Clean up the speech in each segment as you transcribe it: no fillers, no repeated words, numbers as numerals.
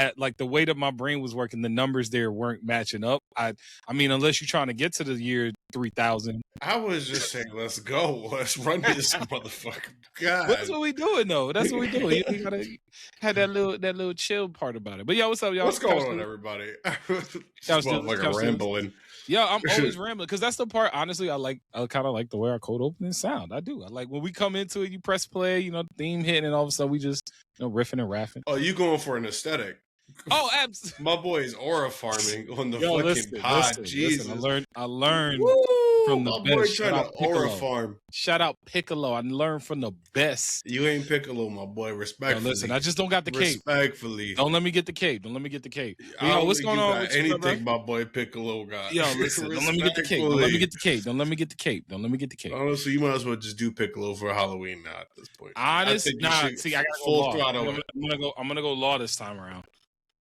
at like the way that my brain was working, the numbers there weren't matching up. I mean, unless you're trying to get to the year 3000. I was just saying, let's go. Let's run this motherfucker. God. But that's what we doing though. That's what we doing. You gotta have that little chill part about it. But yo, what's up, y'all? What's going on, everybody? Rambling. Yeah, I'm always rambling because that's the part. Honestly, I kind of like the way our cold opening sound. I do. I like when we come into it. You press play, the theme hitting, and all of a sudden we just riffing and raffing. Oh, you going for an aesthetic? Oh, absolutely. My boy is aura farming on the fucking pod. Jesus, listen, I learned from the my best. boy trying to aura farm. Shout out Piccolo. I learned from the best. You ain't Piccolo, my boy. Respectfully. Listen, I just don't got the cape. Respectfully. Don't let me get the cape. Yo, what's going on with anything my boy Piccolo got? Yo, listen, don't let me get the cape. Don't let me get the cape. Don't let me get the cape. Don't let me get the cape. Honestly, you might as well just do Piccolo for Halloween now at this point. Honestly, see, I got full throttle. I'm gonna go law this time around.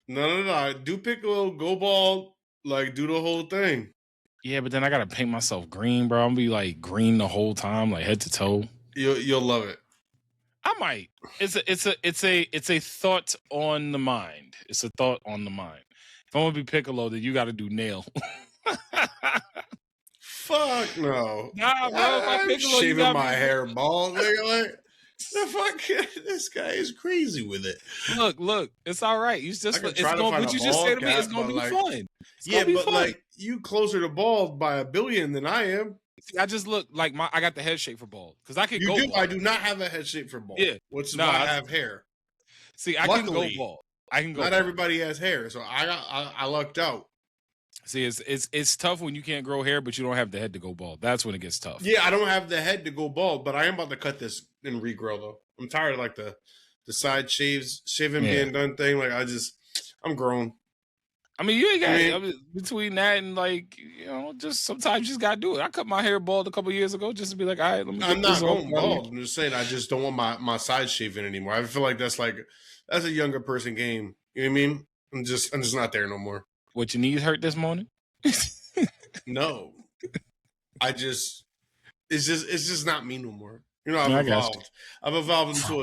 No. Do Piccolo, go bald, like do the whole thing. Yeah, but then I gotta paint myself green, bro. I'm gonna be like green the whole time, like head to toe. You'll love it. I might. It's a thought on the mind. It's a thought on the mind. If I'm gonna be Piccolo, then you gotta do nail. Fuck no. Nah, bro. I'm shaving my hair bald, nigga. Like, the fuck, this guy is crazy with it. Look, it's all right. What you just said to me, it's gonna be fun. Like you closer to bald by a billion than I am. See, I just look like I got the head shape for bald because I can go. Bald. I do not have a head shape for bald. Yeah, which is why I have hair. See, Luckily, can go bald. I can go. Not bald. Everybody has hair, so I lucked out. See, it's tough when you can't grow hair, but you don't have the head to go bald. That's when it gets tough. Yeah, I don't have the head to go bald, but I am about to cut this and regrow though. I'm tired of like the side shaving being done thing. Like I'm grown. I mean, you ain't got between that and like just sometimes you just gotta do it. I cut my hair bald a couple years ago just to be like, all right, let me. I'm not going bald. I'm just saying I just don't want my side shaving anymore. I feel like that's a younger person game. You know what I mean? I'm just not there no more. What, your knees hurt this morning? No, it's just not me no more. I've evolved. I've evolved into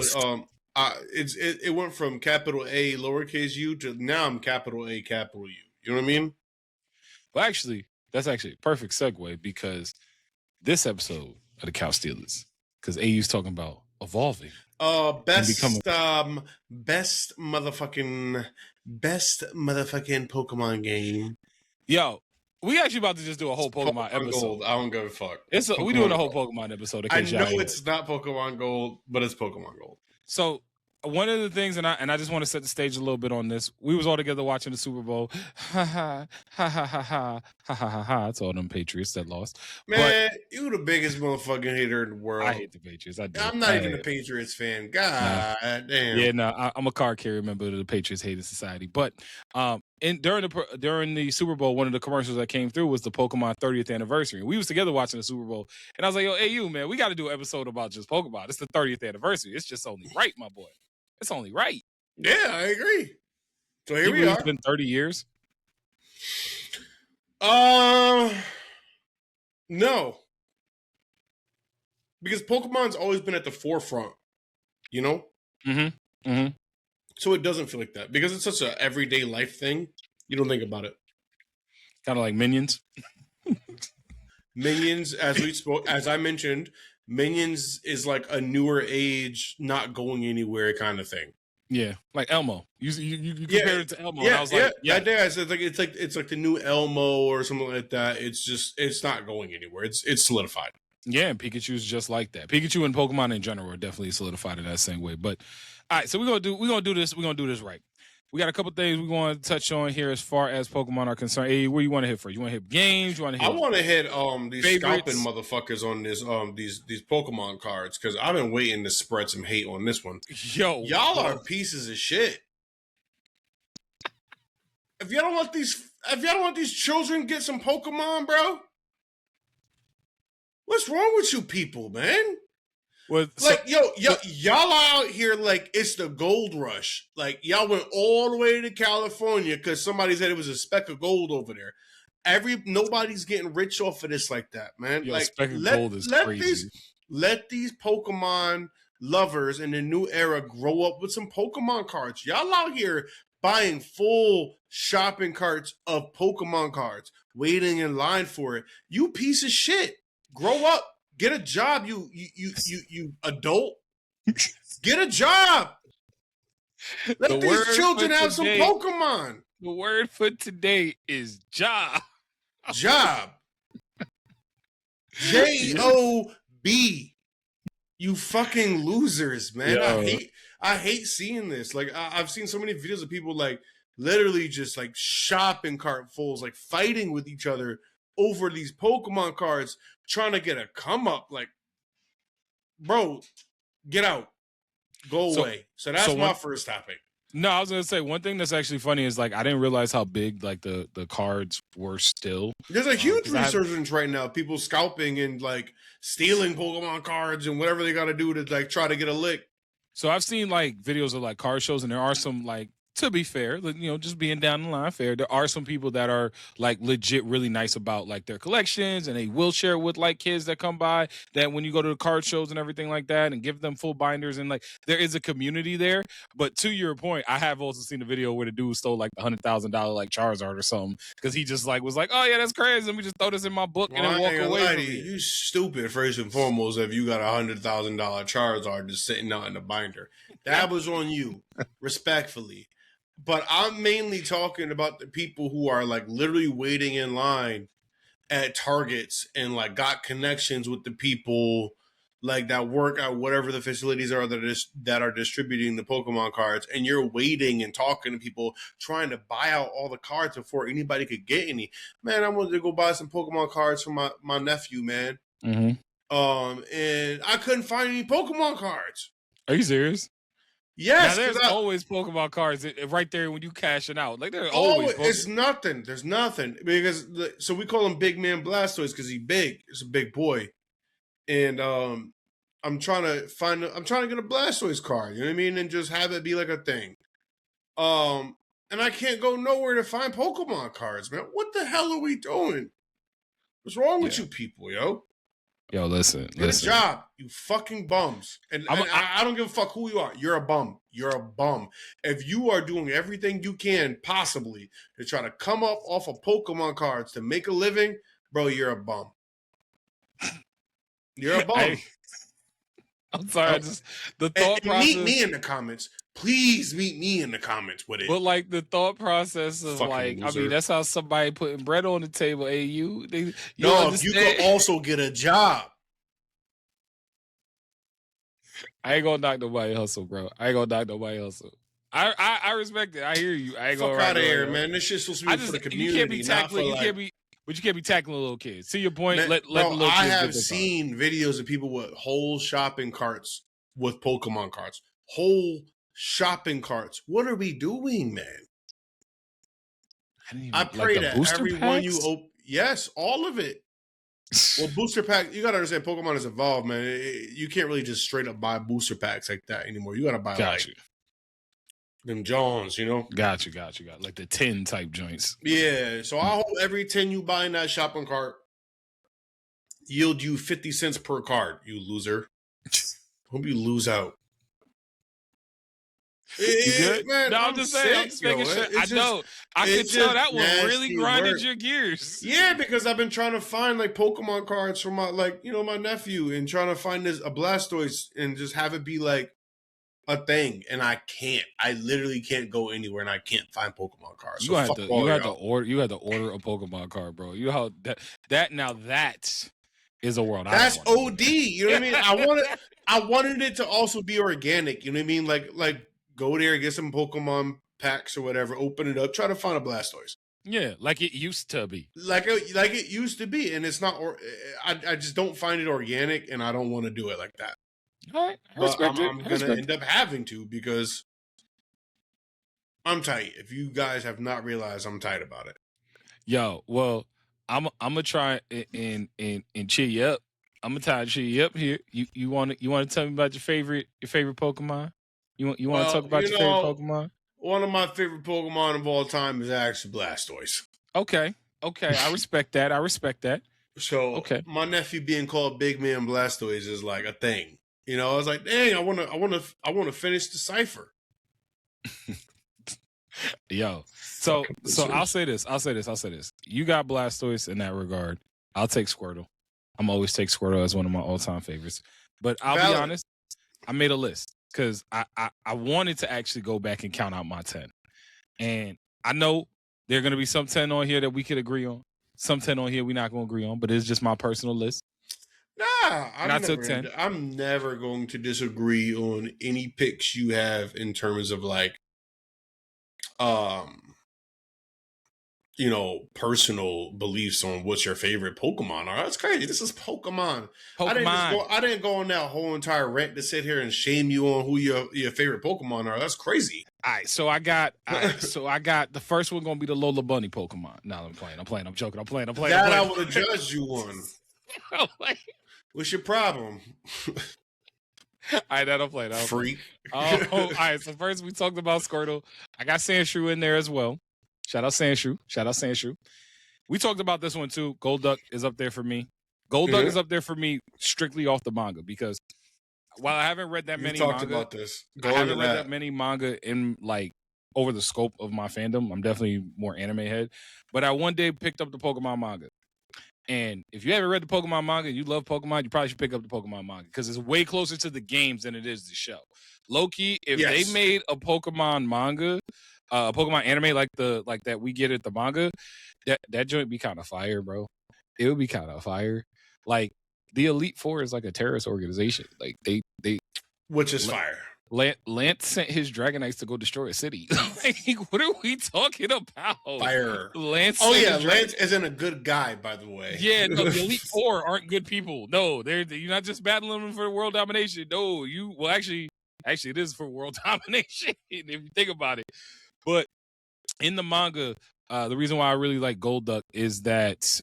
it went from capital A lowercase u to now I'm capital A capital U. You know what I mean? Well, actually, that's actually a perfect segue because this episode of the Cow Stealers, because AU's talking about evolving. Best motherfucking Pokemon game. Yo, we actually about to just do a whole Pokemon episode. Gold. I don't give a fuck. We doing a whole Pokemon episode. I know it's not Pokemon Gold, but it's Pokemon Gold. So one of the things, and I just want to set the stage a little bit on this. We was all together watching the Super Bowl. Ha ha ha ha ha ha ha ha ha. It's all them Patriots that lost. Man, you the biggest motherfucking hater in the world. I hate the Patriots. I'm not even a Patriots fan. God damn. Yeah, I'm a card carrier member of the Patriots Hating Society. But during the Super Bowl, one of the commercials that came through was the Pokemon 30th anniversary. We was together watching the Super Bowl, and I was like, "Yo, AU, man, we got to do an episode about just Pokemon. It's the 30th anniversary. It's just only right, my boy. It's only right." Yeah, I agree. So here we are. It's been 30 years. No. Because Pokemon's always been at the forefront, you know? Mm-hmm. Mm-hmm. So it doesn't feel like that. Because it's such an everyday life thing, you don't think about it. Kind of like Minions. Minions, as I mentioned, Minions is like a newer age, not going anywhere kind of thing. Yeah, like Elmo. You compared it to Elmo. Yeah, and I was like, it's like the new Elmo or something like that. It's not going anywhere. It's solidified. Yeah, and Pikachu's just like that. Pikachu and Pokemon in general are definitely solidified in that same way. But all right, so we're gonna do this right. We got a couple things we want to touch on here as far as Pokemon are concerned. Hey, where you want to hit first? You want to hit games? You want to hit? I want to hit these favorites? Scalping motherfuckers on this these Pokemon cards because I've been waiting to spread some hate on this one. Yo, y'all are pieces of shit. If y'all don't let these children get some Pokemon, bro, what's wrong with you people, man? Y'all out here like it's the gold rush. Like y'all went all the way to California because somebody said it was a speck of gold over there. Nobody's getting rich off of this like that, man. Yo, like speck of gold is crazy. Let these Pokemon lovers in the new era grow up with some Pokemon cards. Y'all out here buying full shopping carts of Pokemon cards, waiting in line for it. You piece of shit. Grow up. Get a job, you adult. Get a job. Let these children have some Pokemon. The word for today is job. Job. J-O-B. You fucking losers, man. Yo. I hate seeing this. Like, I've seen so many videos of people like literally just like shopping cart fulls, like fighting with each other over these Pokemon cards, trying to get a come up. Like, bro, get out. Go away. So that's my first topic. No, I was gonna say one thing that's actually funny is like I didn't realize how big like the cards were still. There's a huge resurgence right now. People scalping and like stealing Pokemon cards and whatever they got to do to like try to get a lick. So I've seen like videos of like card shows, and there are some like, to be fair, you know, just being down the line fair, there are some people that are like legit really nice about like their collections, and they will share with like kids that come by, that when you go to the card shows and everything like that, and give them full binders, and like there is a community there. But to your point, I have also seen a video where the dude stole like $100,000 like Charizard or something, because he just like was like, oh yeah, that's crazy, let me just throw this in my book and then walk away from it. You stupid, first and foremost, if you got $100,000 Charizard just sitting out in the binder. That was on you, respectfully. But I'm mainly talking about the people who are like literally waiting in line at Targets and like got connections with the people like that work at whatever the facilities are that are distributing the Pokemon cards, and you're waiting and talking to people trying to buy out all the cards before anybody could get any. Man, I wanted to go buy some Pokemon cards for my nephew, man. Mm-hmm. And I couldn't find any Pokemon cards. Are you serious? Yes, now, there's always Pokemon cards right there when you cashing out. Like there's always Pokemon. It's nothing. There's nothing because so we call him Big Man Blastoise because he's big. He's a big boy, and I'm trying to get a Blastoise card. You know what I mean, and just have it be like a thing. And I can't go nowhere to find Pokemon cards, man. What the hell are we doing? What's wrong with you people, yo? Yo, listen. Get a job, you fucking bums. And I don't give a fuck who you are. You're a bum. You're a bum. If you are doing everything you can possibly to try to come up off of Pokemon cards to make a living, bro, you're a bum. You're a bum. I'm sorry. The thought process. Meet me in the comments. Please meet me in the comments with it. But like the thought process of fucking like, loser. I mean, that's how somebody putting bread on the table. Hey, you could also get a job. I ain't gonna knock nobody hustle, bro. I respect it. I hear you. I ain't gonna fuck out of here, man. This shit's supposed to be for the community. You can't be tackling. But you can't be tackling little kids. To your point, man, let little kids. I have seen videos of people with whole shopping carts with Pokemon cards. Whole shopping carts. What are we doing, man? I pray that everyone you open. Yes, all of it. Well, booster pack. You gotta understand, Pokemon is evolved, man. You can't really just straight up buy booster packs like that anymore. You gotta buy them Jones, you know. Got you. Like the 10 type joints. Yeah. So I hope every 10 you buy in that shopping cart yield you 50 cents per card. You loser. Hope you lose out. You good? Man, no, I'm just saying. I'm just making sure. I know. I can tell that one really grinded your gears. Yeah, because I've been trying to find like Pokemon cards for my my nephew, and trying to find a Blastoise and just have it be like a thing, and I can't. I literally can't go anywhere, and I can't find Pokemon cards. You have to order. You have to order a Pokemon card, bro. You know how that is a world. That's OD. You know what I mean? I wanted it to also be organic. You know what I mean? Like. Go there, get some Pokemon packs or whatever, open it up, try to find a Blastoise. Yeah, like it used to be. Like it used to be, and it's not. I just don't find it organic, and I don't want to do it like that. All right, I'm going to end up having to because I'm tight. If you guys have not realized, I'm tight about it. Yo, well, I'm gonna try and cheer you up. I'm gonna try to cheer you up here. You want to tell me about your favorite Pokemon? You want to talk about your favorite Pokemon? One of my favorite Pokemon of all time is actually Blastoise. Okay. I respect that. So my nephew being called Big Man Blastoise is like a thing. You know, I was like, dang, I want to finish the cipher. Yo, so I'll say this. You got Blastoise in that regard. I'll take Squirtle. I'm always take Squirtle as one of my all-time favorites. But I'll be honest, I made a list because I wanted to actually go back and count out my 10. And I know there are going to be some 10 on here that we could agree on. Some 10 on here we're not going to agree on, but it's just my personal list. Nah, I'm never going to disagree on any picks you have in terms of like, personal beliefs on what's your favorite Pokemon are. That's crazy. This is Pokemon. I didn't go on that whole entire rant to sit here and shame you on who your favorite Pokemon are. That's crazy. All right, so I got the first one gonna be the Lola Bunny Pokemon. No, I'm playing. I'm joking. I'm playing. That I would have judged you on. What's your problem? All right, that'll play. Freak. All right, so first we talked about Squirtle. I got Sandshrew in there as well. Shout out Sandshrew. We talked about this one too. Golduck is up there for me. Golduck is up there for me strictly off the manga because while I haven't read that many manga, about this. I haven't read that many manga in like over the scope of my fandom. I'm definitely more anime head. But I one day picked up the Pokemon manga. And if you haven't read the Pokemon manga and you love Pokemon, you probably should pick up the Pokemon manga because it's way closer to the games than it is the show. Low-key, if they made a Pokemon manga, a Pokemon anime like that we get at the manga, that joint be kind of fire, bro. It would be kind of fire. Like the Elite Four is like a terrorist organization. Like they which is fire. Lance sent his Dragonites to go destroy a city. Like, what are we talking about? Fire. Lance isn't a good guy, by the way. Yeah, no, the Elite Four aren't good people. No, you're not just battling them for world domination. No, actually, it is for world domination if you think about it. But in the manga, the reason why I really like Golduck is that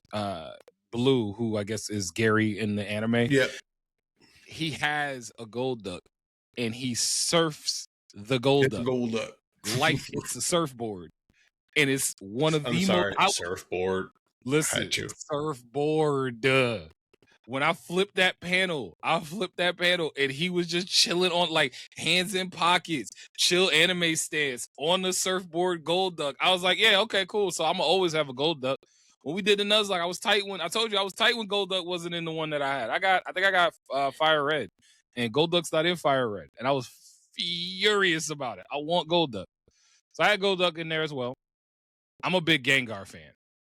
Blue, who I guess is Gary in the anime, he has a Golduck. And he surfs the Golduck. Life hits the surfboard. And it's one of surfboard. Listen, surfboard. When I flipped that panel, and he was just chilling on like hands in pockets, chill anime stance on the surfboard Golduck. I was like, yeah, okay, cool. So I'm gonna always have a Golduck. When we did the Nuzlocke, I was tight when Golduck wasn't in the one that I had. I think I got Fire Red. And Golduck's not in Fire Red. And I was furious about it. I want Golduck. So I had Golduck in there as well. I'm a big Gengar fan.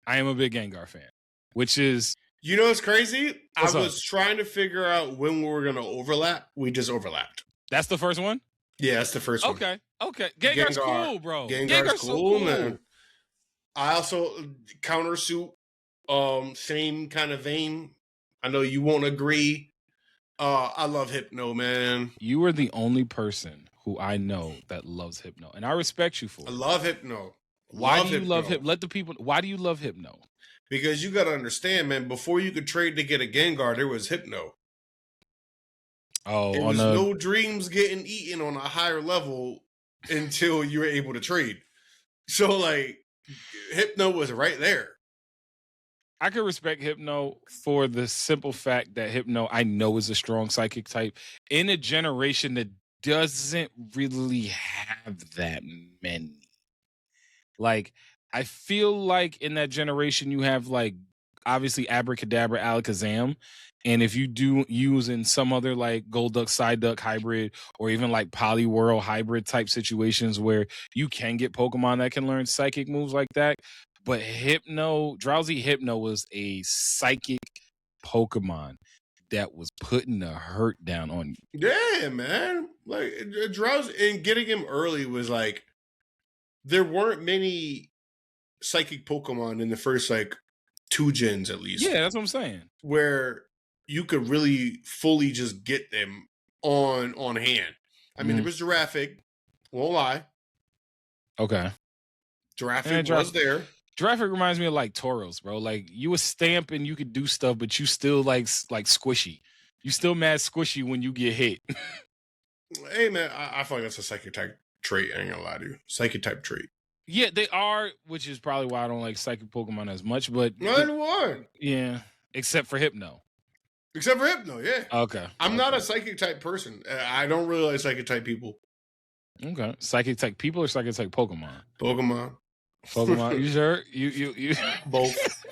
I am a big Gengar fan. Which is... You know what's crazy? I was trying to figure out when we were going to overlap. We just overlapped. That's the first one? Yeah, that's the first one. Okay. Gengar's cool, bro. Gengar's so cool, man. I also... Countersuit, same kind of vein. I know you won't agree. I love Hypno, man. You are the only person who I know that loves Hypno, and I respect you for it. I love Hypno. Why do you love Hypno? Let the people. Why do you love Hypno? Because you got to understand, man. Before you could trade to get a Gengar, there was Hypno. Oh, there was no dreams getting eaten on a higher level until you were able to trade. So, like, Hypno was right there. I can respect Hypno for the simple fact that Hypno, I know, is a strong psychic type in a generation that doesn't really have that many. Like, I feel like in that generation, you have, like, obviously Abracadabra, Alakazam. And if you do use in some other, like, Golduck, Psyduck hybrid, or even, like, Poliwhirl hybrid type situations where you can get Pokemon that can learn psychic moves like that. But Drowsy Hypno was a psychic Pokemon that was putting the hurt down on you. Yeah, man. Like, Drowsy, and getting him early was like, there weren't many psychic Pokemon in the first, like, 2 gens at least. Yeah, that's what I'm saying. Where you could really fully just get them on hand. I mean, there was Giraffic, won't lie. Okay. Giraffic was there. Giraffic reminds me of like Tauros, bro. Like you a stamp and you could do stuff, but you still like squishy. You still mad squishy when you get hit. Hey man, I feel like that's a psychic type trait. I ain't gonna lie to you. Psychic type trait. Yeah, they are, which is probably why I don't like psychic Pokemon as much. But yeah, except for Hypno. Except for Hypno, yeah. Okay. I'm not a psychic type person. I don't really like psychic type people. Okay. Psychic type people or psychic type Pokemon? Pokemon. Pokemon. You sure? You Both.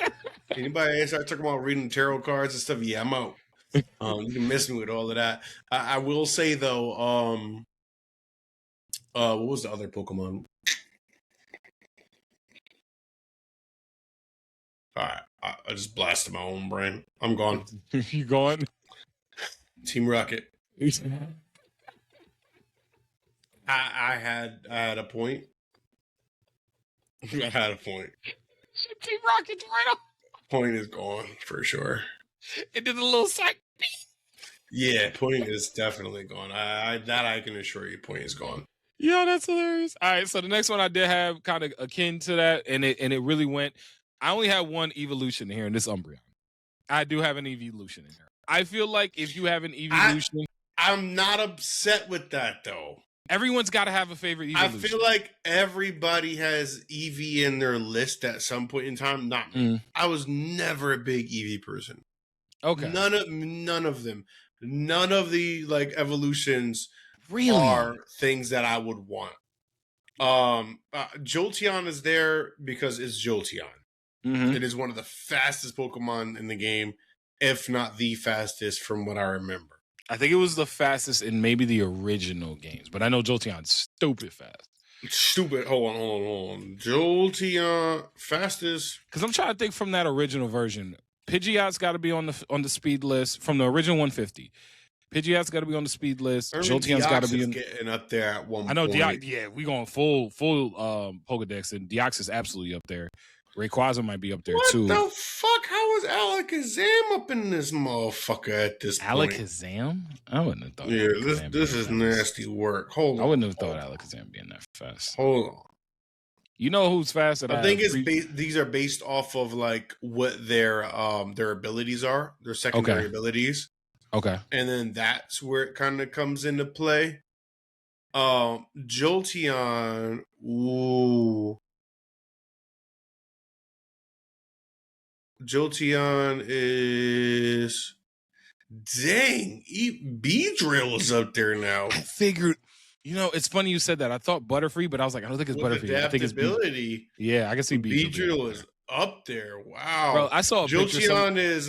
Anybody start talking about reading tarot cards and stuff? Yeah, I'm out. You can miss me with all of that. I will say though, what was the other Pokemon? All right, I just blasted my own brain. I'm gone. You going? Team Rocket. I had a point. I had a point. Team Rocket's right up. Point is gone for sure. It did a little psych. Yeah, point is definitely gone. I can assure you, point is gone. Yeah, that's hilarious. All right, so the next one I did have kind of akin to that, and it really went. I only have one evolution here in this Umbreon. I do have an evolution in here. I feel like if you have an evolution, I'm not upset with that though. Everyone's got to have a favorite evolution. I feel like everybody has Eevee in their list at some point in time. Not me. I was never a big Eevee person. Okay. None of them. None of the like evolutions are things that I would want. Jolteon is there because it's Jolteon. Mm-hmm. It is one of the fastest Pokemon in the game, if not the fastest from what I remember. I think it was the fastest in maybe the original games, but I know Jolteon's stupid fast. Stupid. Hold on. Jolteon fastest. Because I'm trying to think from that original version. Pidgeot's got to be on the speed list from the original 150. Pidgeot's got to be on the speed list. Jolteon's got to be getting up there at one point. I know. Yeah, we going full Pokedex, and Deoxys is absolutely up there. Rayquaza might be up there too. What the fuck? How is Alakazam up in this motherfucker at this point? Alakazam? I wouldn't have thought. Yeah, this is nasty work. Hold on. I wouldn't have thought Alakazam being that fast. Hold on. You know who's fast? I think these are based off of like what their abilities are, their secondary abilities. Okay. And then that's where it kind of comes into play. Jolteon. Ooh. Jolteon is dang. Beedrill is up there now. I figured. You know, it's funny you said that. I thought Butterfree, but I was like, I don't think it's Butterfree. I think it's adaptability. Yeah, I can see Beedrill is up there. Wow, bro! I saw a Jolteon is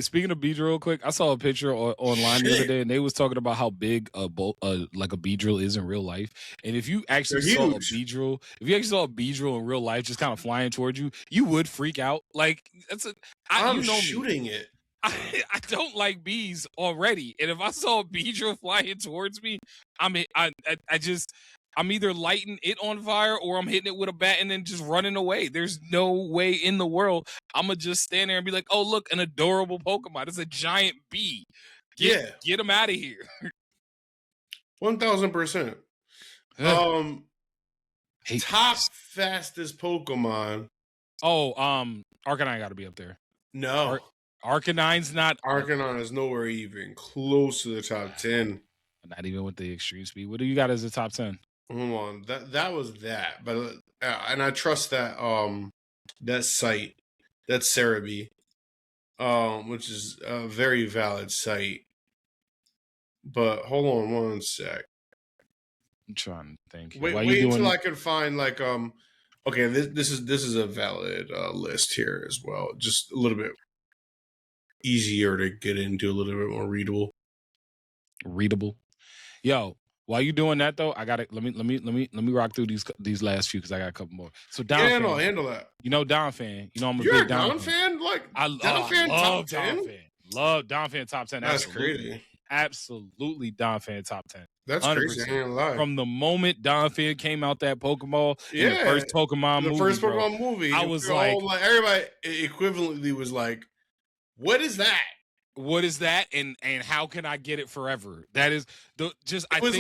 Speaking of Beedrill, real quick, I saw a picture online the other day, and they was talking about how big like a Beedrill is in real life. And if you actually saw a Beedrill in real life, just kind of flying towards you, you would freak out. Like I'm shooting it. I don't like bees already, and if I saw a Beedrill flying towards me, I'm either lighting it on fire or I'm hitting it with a bat and then just running away. There's no way in the world I'm gonna just stand there and be like, "Oh, look, an adorable Pokemon! It's a giant bee. Get him out of here." 1000%. Top fastest Pokemon. Oh, Arcanine got to be up there. No. Arcanine's not. Arcanine is nowhere even close to the top 10. Not even with the extreme speed. What do you got as a top 10? Hold on, that was that, but and I trust that that site, that's Cerebi, which is a very valid site. But hold on one sec. I'm trying to think. Wait until I can find like okay, this is a valid list here as well. Just a little bit easier to get into, a little bit more readable. Yo, while you doing that though, I got it. Let me rock through these last few because I got a couple more. So Donphan, no, handle that. You know Donphan. You know I'm a You're big Donphan fan. Like I love Donphan. Love Donphan top 10. That's crazy. Absolutely Donphan top 10. That's 100%. Crazy. I ain't lie. From the moment Donphan came out that Pokeball, the first Pokemon movie, I was like everybody equivalently was like, "What is that? What is that? And how can I get it forever?" That is it was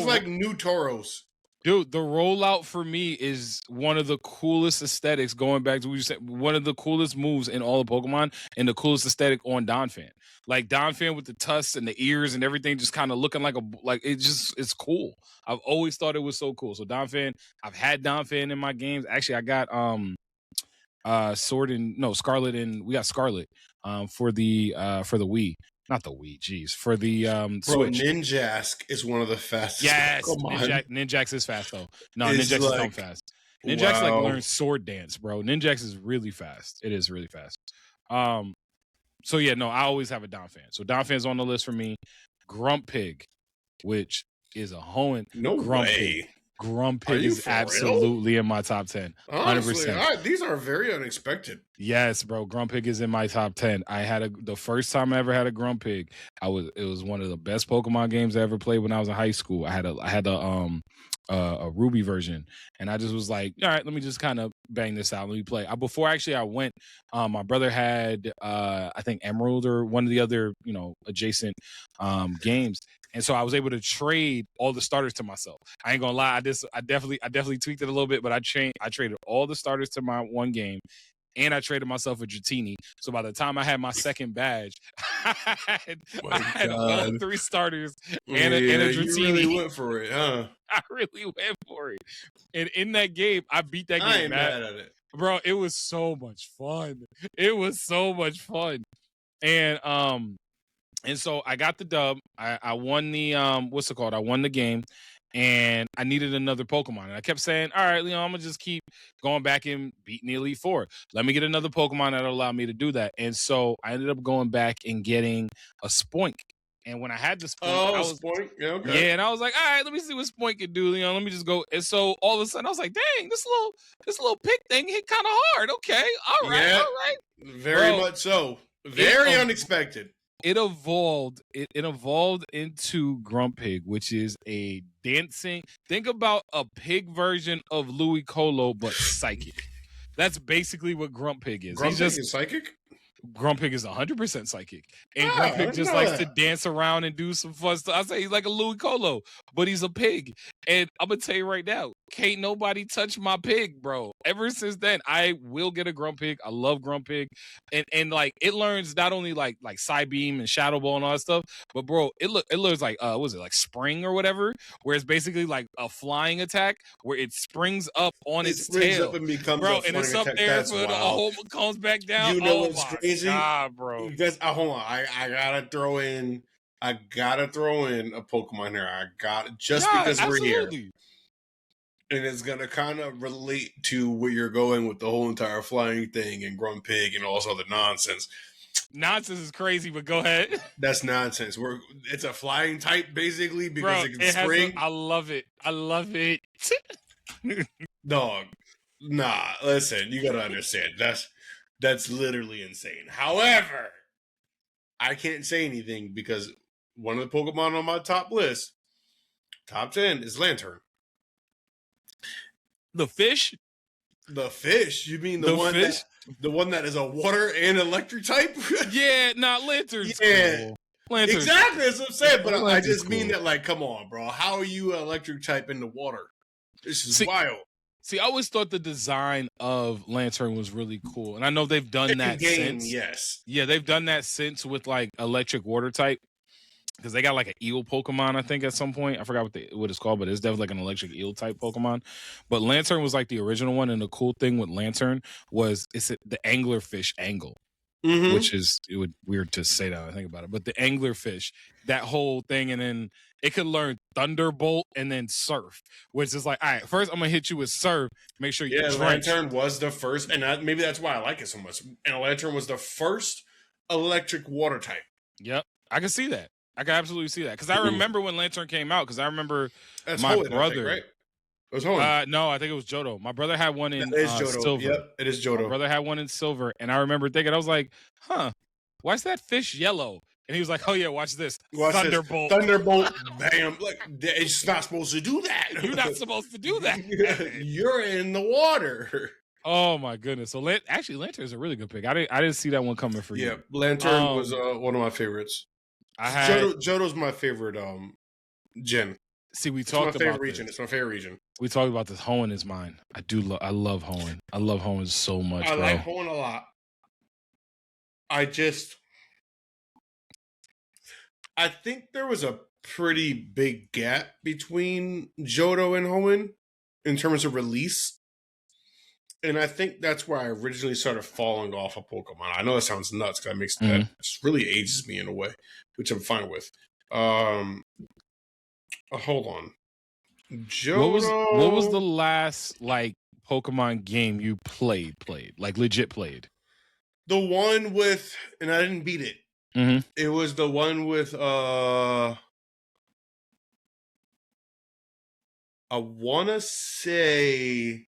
like new Tauros. Dude, the rollout for me is one of the coolest aesthetics. Going back to what you said, one of the coolest moves in all of Pokemon, and the coolest aesthetic on Donphan. Like Donphan with the tusks and the ears and everything, just kind of looking like it's cool. I've always thought it was so cool. So Donphan, I've had Donphan in my games. Actually, I got Scarlet, and we got Scarlet for the Wii. not the Wii, jeez, for the Bro, Switch. Ninjask is one of the fastest. Yes, Ninjax is fast though. No, It's Ninjax is like, dumb fast. Ninjax like wow. learns sword dance, bro. Ninjax is really fast. It is really fast. So yeah, no, I always have a Donphan. So Donphan's on the list for me. Grumpig, which is a Hoenn. No way. Grumpig is absolutely real? in my top 10. Honestly, 100%. these are very unexpected. Yes, bro. Grumpig is in my top 10. I had the first time I ever had a Grumpig. It was one of the best Pokemon games I ever played when I was in high school. I had a Ruby version, and I just was like, all right, let me just kind of bang this out. Let me play. Before actually I went, my brother had I think Emerald or one of the other adjacent games. And so I was able to trade all the starters to myself. I ain't gonna lie, I definitely tweaked it a little bit, but I traded all the starters to my one game, and I traded myself a Dratini. So by the time I had my second badge, I had all 3 starters and a Dratini. You really went for it, huh? I really went for it. And in that game, I beat that game. I ain't mad at it. Bro, it was so much fun. It was so much fun. And so I got the dub. I won the what's it called? I won the game, and I needed another Pokemon. And I kept saying, all right, I'm gonna just keep going back and beating the Elite Four. Let me get another Pokemon that'll allow me to do that. And so I ended up going back and getting a Spoink. And when I had the Spoink, Spoink? Yeah, okay. Yeah, and I was like, all right, let me see what Spoink can do. Let me just go. And so all of a sudden I was like, dang, this little pick thing hit kind of hard. Okay, all right. Very much so. Very unexpected. It evolved into Grumpig, which is a dancing. Think about a pig version of Louis Colo, but psychic. That's basically what Grumpig is. Grumpig is psychic? Grumpig is 100% psychic. And Grumpig just likes to dance around and do some fun stuff. I say he's like a Louis Colo, but he's a pig. And I'm going to tell you right now, can't nobody touch my pig, bro. Ever since then, I will get a Grumpig. I love Grumpig. And like, it learns not only like Psybeam and Shadow Ball and all that stuff, but bro, it learns like, what was it, like Spring or whatever, where it's basically like a flying attack where it springs up on its tail. Up and becomes bro, and it's up there for the whole comes back down. You know what's crazy? God, bro. You guys, hold on. I gotta throw in a Pokemon here. Because we're here. And it's gonna kind of relate to where you're going with the whole entire flying thing and Grumpig and all this other nonsense. Nonsense is crazy, but go ahead. That's nonsense. It's a flying type basically because it can spring. I love it. Dog. Nah, listen, you gotta understand. That's literally insane. However, I can't say anything because one of the Pokemon on my top list, top 10, is Lantern. The fish? The fish? You mean the one that is a water and electric type? Yeah, Lantern's yeah. Cool. Lantern's exactly, that's what I'm saying. But I just mean that, like, come on, bro. How are you an electric type in the water? This is wild. See, I always thought the design of Lantern was really cool. And I know they've done that since. Yes. Yeah, they've done that since with, like, electric water type. Because they got like an eel Pokemon, I think, at some point. I forgot what it's called, but it's definitely like an electric eel type Pokemon. But Lantern was like the original one, and the cool thing with Lantern was it's the anglerfish angle, which is weird to say that I think about it. But the anglerfish, that whole thing, and then it could learn Thunderbolt and then Surf, which is like, all right, first I'm gonna hit you with Surf, make sure you drench. Lantern was the first, and maybe that's why I like it so much. And Lantern was the first electric water type. Yep, I can see that. I can absolutely see that because I remember when Lantern came out. Because I remember that's my Hoenn, brother. I think, right? It was Hoenn. No, I think it was Johto. My brother had one in Silver. Yep, it is Johto. My brother had one in Silver, and I remember thinking, I was like, "Huh, why is that fish yellow?" And he was like, "Oh yeah, watch this, Thunderbolt, Thunderbolt, bam! Like it's not supposed to do that. You're not supposed to do that. You're in the water." Oh my goodness! So actually, Lantern is a really good pick. I didn't see that one coming for you. Yeah, Lantern was one of my favorites. Johto's my favorite gen. See, we talked about region. It's my favorite region. We talked about this. Hoenn is mine. I love Hoenn. I love Hoenn so much. I like Hoenn a lot. I think there was a pretty big gap between Johto and Hoenn in terms of release. And I think that's where I originally started falling off of Pokemon. I know that sounds nuts because that really ages me in a way, which I'm fine with. Hold on. What was the last like Pokemon game you played like legit played? The one with, and I didn't beat it. Mm-hmm. It was the one with I want to say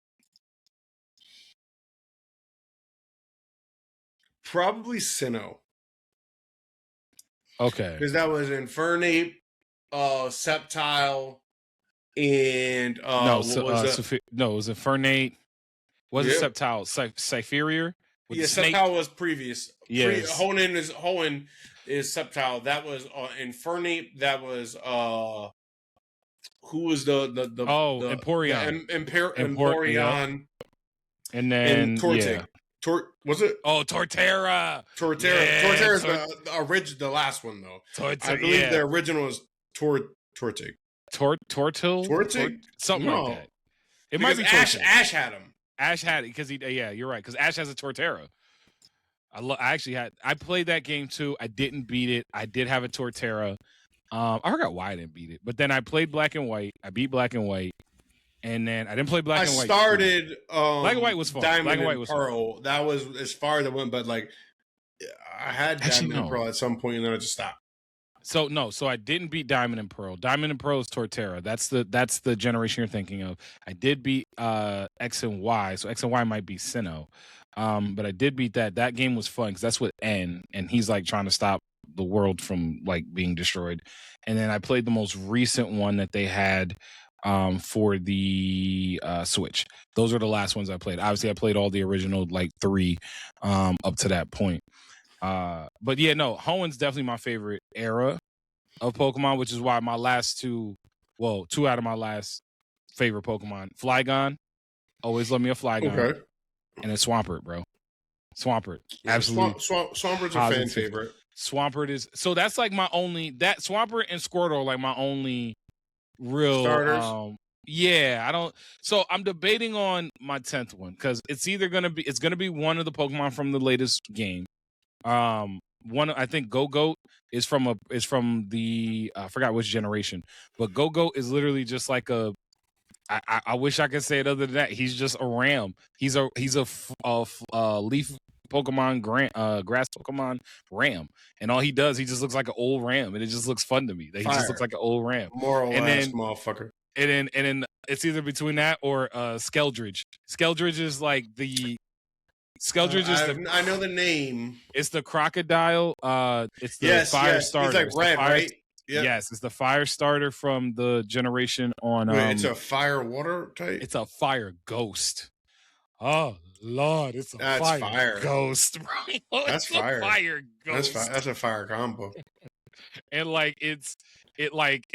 probably Sinnoh. Okay. Because that was Infernape, Sceptile, and it was Infernape. Was it Sceptile? Cypheria? Sceptile was previous. Yes. Hoenn is Sceptile. That was Infernape. That was who was the Empoleon. Empoleon. And then Tortig. Was it? Oh, Torterra. Torterra. Yeah, Torterra's the last one though. I believe the original was Tortig. Tortil? Something like that. It might be Ash had him. Ash had it because you're right. Because Ash has a Torterra. I played that game too. I didn't beat it. I did have a Torterra. I forgot why I didn't beat it. But then I played Black and White. I beat Black and White. And then I didn't play Black and White. I started Black and White was fun. Diamond Black and White and was Pearl. Fun. That was as far as I went, but like I had Diamond and Pearl at some point, and then I just stopped. So I didn't beat Diamond and Pearl. Diamond and Pearl is Torterra. That's the generation you're thinking of. I did beat X and Y, so X and Y might be Sinnoh. But I did beat that. That game was fun because that's with N, and he's like trying to stop the world from like being destroyed. And then I played the most recent one that they had for the Switch. Those are the last ones I played. Obviously, I played all the original like 3 up to that point. But yeah, no, Hoenn's definitely my favorite era of Pokemon, which is why my last two out of my last favorite Pokemon, Flygon, always love me a Flygon, okay, and then Swampert, bro. Swampert, yeah, absolutely. Swampert's a fan favorite. Swampert is that's like my only Swampert and Squirtle are like my only real starters. Yeah, I don't. So I'm debating on my 10th one because it's gonna be one of the Pokemon from the latest game. One I think Go-Goat is from the I forgot which generation, but Go-Goat is literally just like a. I wish I could say it other than that. He's just a ram. He's a leaf Pokemon grass Pokemon ram, and all he does, he just looks like an old ram, and it just looks fun to me. That he just looks like an old ram. More or less, motherfucker. And then it's either between that or Skeldridge. Skeldridge is like the. Skeldridge is I know the name. It's the crocodile. It's the fire starter. He's like red, right? Yep. Yes, it's the fire starter from the generation on. Wait, it's a fire water type. It's a fire ghost. Oh Lord, it's a fire ghost, bro. That's fire. Fire ghost. That's a fire combo. And like it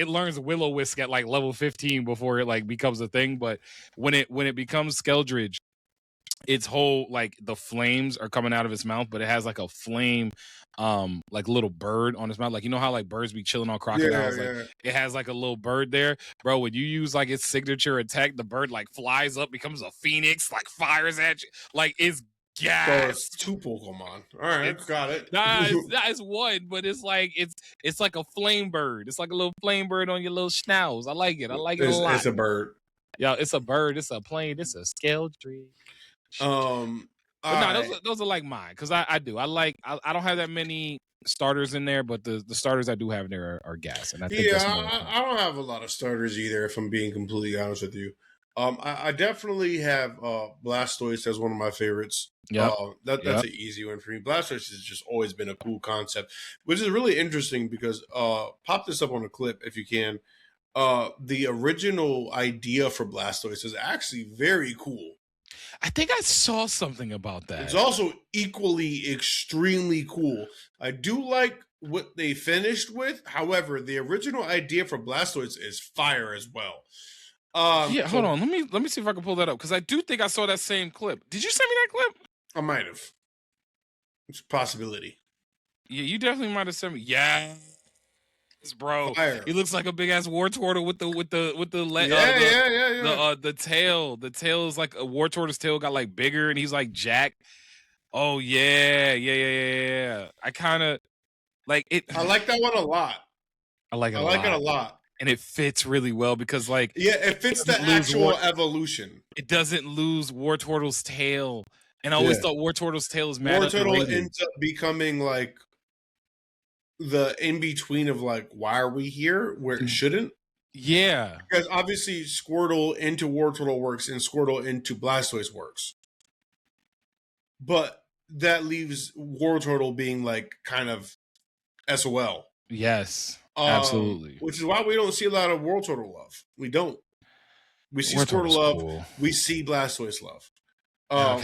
learns Will-O-Wisp at like level 15 before it like becomes a thing. But when it becomes Skeldridge, its whole like the flames are coming out of its mouth, but it has like a flame like little bird on its mouth. Like you know how like birds be chilling on crocodiles? Yeah. Like it has like a little bird there. Bro, when you use like its signature attack, the bird like flies up, becomes a phoenix, like fires at you. Like it's gas. So it's 2 Pokemon. All right, got it. It's one, but it's like a flame bird. It's like a little flame bird on your little schnauz. I like it. I like it a lot. It's a bird. Yeah, it's a bird. It's a plane. It's a Skeldridge. But no, those are like mine because I don't have that many starters in there, but the starters I do have in there are gas. And I think I don't have a lot of starters either, if I'm being completely honest with you. I definitely have Blastoise as one of my favorites. Yeah, that's an easy one for me. Blastoise has just always been a cool concept, which is really interesting because pop this up on a clip if you can. The original idea for Blastoise is actually very cool. I think I saw something about that. It's also equally extremely cool. I do like what they finished with. However, the original idea for Blastoise is fire as well. Hold on. Let me see if I can pull that up because I do think I saw that same clip. Did you send me that clip? I might have. It's a possibility. Yeah, you definitely might have sent me. Yeah. bro. Fire. He looks like a big ass war turtle with the the tail. The tail is like a war turtle's tail got like bigger, and he's like Jack. Oh yeah. I kind of like it. I like that one a lot. I like it a lot. And it fits really well because like it fits the actual evolution. It doesn't lose War Turtle's tail. And I always thought War Turtle's tail is mad. War Turtle ends up becoming like the in-between of like, why are we here where it shouldn't? Yeah. Because obviously Squirtle into War Turtle works and Squirtle into Blastoise works. But that leaves War Turtle being like kind of SOL. Yes. Absolutely. Which is why we don't see a lot of War Turtle love. We don't. We see Squirtle love. Cool. We see Blastoise love. I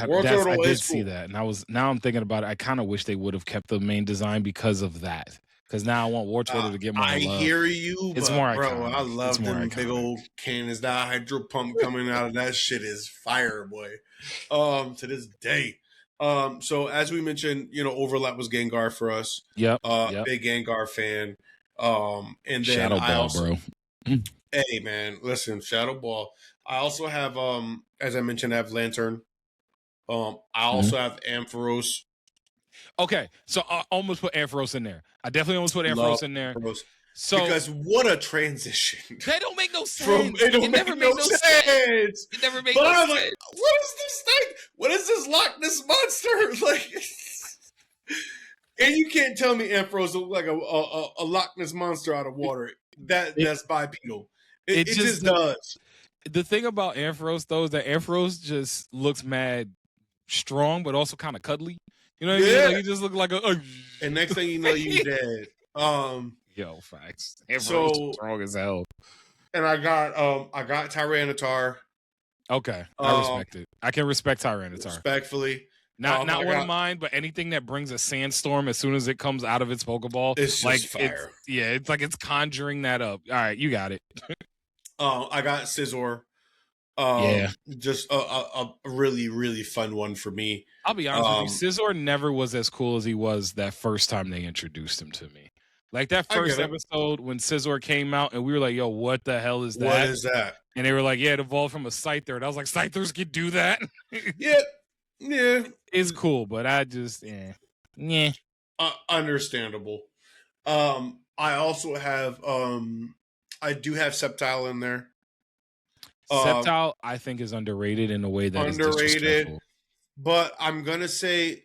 did see that, and now I'm thinking about it. I kind of wish they would have kept the main design because of that. Because now I want War Turtle to get more love. I hear you, it's but more bro, iconic. I love them big old cannons. That hydro pump coming out of that shit is fire, boy. To this day. So as we mentioned, Overlap was Gengar for us. Yep. Big Gengar fan. And then Shadow Ball, bro. Hey man, listen, Shadow Ball. I also have as I mentioned, I have Lantern. I also have Ampharos. Okay, so I almost put Ampharos in there. I definitely almost put Ampharos in there. So because what a transition. That don't make no sense. It never made no sense. It never made no sense. Like, what is this thing? What is this Loch Ness monster? Like, and you can't tell me Ampharos look like a Loch Ness monster out of water. That's bipedal. It just does. The thing about Ampharos though is that Ampharos just looks mad strong, but also kind of cuddly. You know what I mean? Like he just looked like a. And next thing you know, you dead. Yo, facts. Ampharos strong as hell. And I got Tyranitar. Okay, I respect it. I can respect Tyranitar respectfully. Not one of mine, but anything that brings a sandstorm as soon as it comes out of its Pokeball, it's like just fire. It's like it's conjuring that up. All right, you got it. I got Scizor. Just a really, really fun one for me. I'll be honest with you, Scizor never was as cool as he was that first time they introduced him to me. Like that first episode when Scizor came out and we were like, yo, what the hell is that? What is that? And they were like, yeah, it evolved from a Scyther. And I was like, Scythers can do that? Yeah. It's cool, but I just, understandable. I also have, I do have Sceptile in there. Sceptile, I think, is underrated in a way that is disrespectful. But I'm going to say,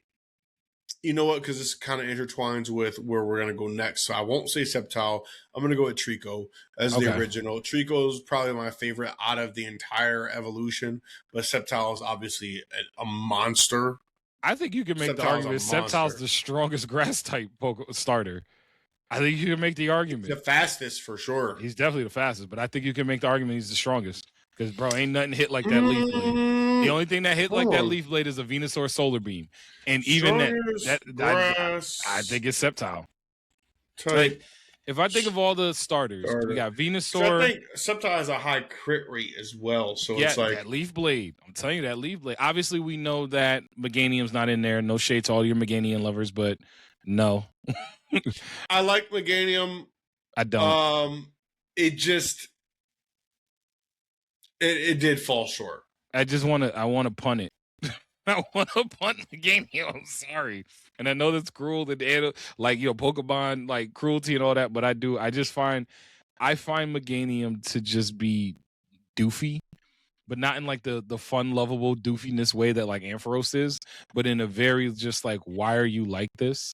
you know what, because this kind of intertwines with where we're going to go next. So I won't say Sceptile. I'm going to go with Trico as the original. Trico is probably my favorite out of the entire evolution, but Sceptile is obviously a monster. I think you can make the argument Sceptile's the strongest grass type starter. I think you can make the argument. The fastest for sure. He's definitely the fastest, but I think you can make the argument he's the strongest. Because, bro, ain't nothing hit like that Leaf Blade. The only thing that hit like that Leaf Blade is a Venusaur Solar Beam. And even I think it's Sceptile. Like, if I think of all the starters, we got Venusaur. So I think Sceptile has a high crit rate as well. So it's like that Leaf Blade. I'm telling you, that Leaf Blade. Obviously, we know that Meganium's not in there. No shade to all your Meganium lovers, but no. I like Meganium. I don't. It just... It did fall short. I want to punt it. I want to punt the game here. I'm sorry. And I know that's cruel, like, Pokemon, like, cruelty and all that, but I find Meganium to just be doofy, but not in, like, the fun, lovable doofiness way that, like, Ampharos is, but in a very just, like, why are you like this?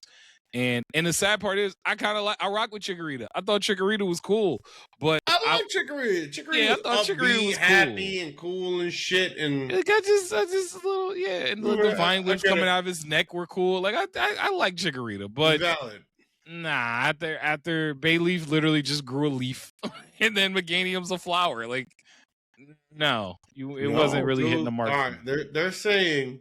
And the sad part is, I rock with Chikorita. I thought Chikorita was cool, but I like Chikorita. Chikorita, I thought Chikorita was happy and cool and shit. And it got just a little, and the vine whips coming out of his neck were cool. Like I like Chikorita, but valid. Nah, after Bayleaf literally just grew a leaf, and then Meganium's a flower. Like, no, it wasn't really hitting the mark. All right, they're saying,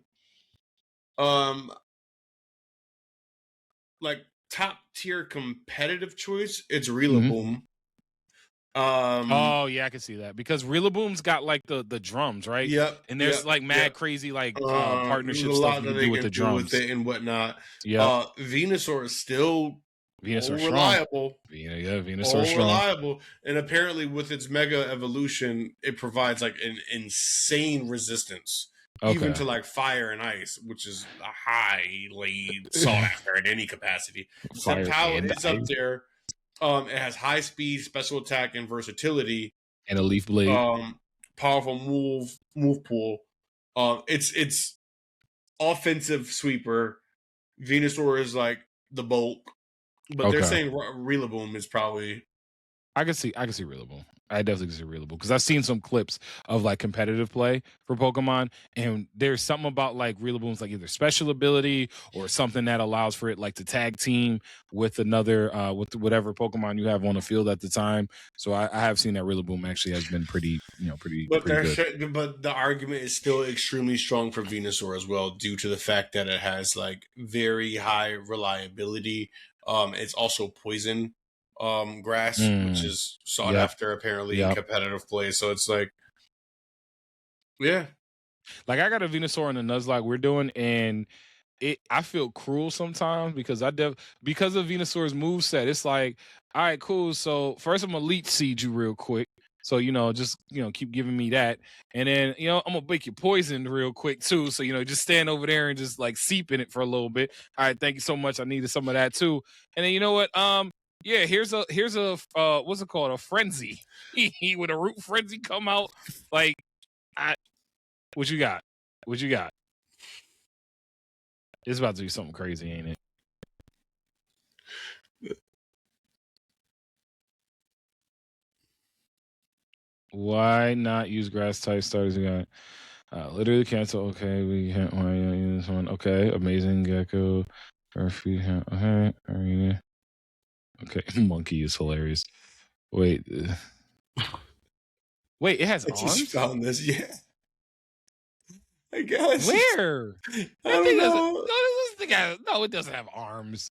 like top tier competitive choice, it's Rillaboom. Oh yeah, I can see that because Rillaboom's got like the drums, right? Yep. And there's like mad crazy like partnership stuff you can do with the drums with it and whatnot. Yeah. Venusaur is still Venusaur reliable. Venusaur strong. Reliable. And apparently with its mega evolution, it provides like an insane resistance. Okay. Even to like fire and ice, which is highly sought after in any capacity. Fire the power and is ice. Up there. It has high speed, special attack, and versatility. And a leaf blade. Powerful move pool. It's offensive sweeper. Venusaur is like the bulk. But they're saying Rillaboom is probably. I can see Rillaboom. I definitely see Rillaboom because I've seen some clips of like competitive play for Pokemon, and there's something about like Rillaboom's like either special ability or something that allows for it like to tag team with another with whatever Pokemon you have on the field at the time. So I have seen that Rillaboom actually has been pretty good. But the argument is still extremely strong for Venusaur as well, due to the fact that it has like very high reliability. It's also poison grass, which is sought after apparently in competitive play. So it's like, yeah. Like I got a Venusaur in the Nuzlocke we're doing, and I feel cruel sometimes because because of Venusaur's moveset, it's like, all right, cool. So first I'm gonna leech seed you real quick. So, just, keep giving me that. And then, I'm going to make you poisoned real quick, too. So, just stand over there and just, like, seep in it for a little bit. All right, thank you so much. I needed some of that, too. And then, you know what? Yeah, here's a what's it called? A frenzy. With a root frenzy come out. Like, what you got? What you got? It's about to be something crazy, ain't it? Why not use grass type starters again? Literally cancel. Okay, we can't. Why not use this one? Okay, amazing gecko. Okay, arena. Okay, monkey is hilarious. Wait, it has arms. I just found this. Yeah, I guess. Where? I don't know. No, it doesn't have arms.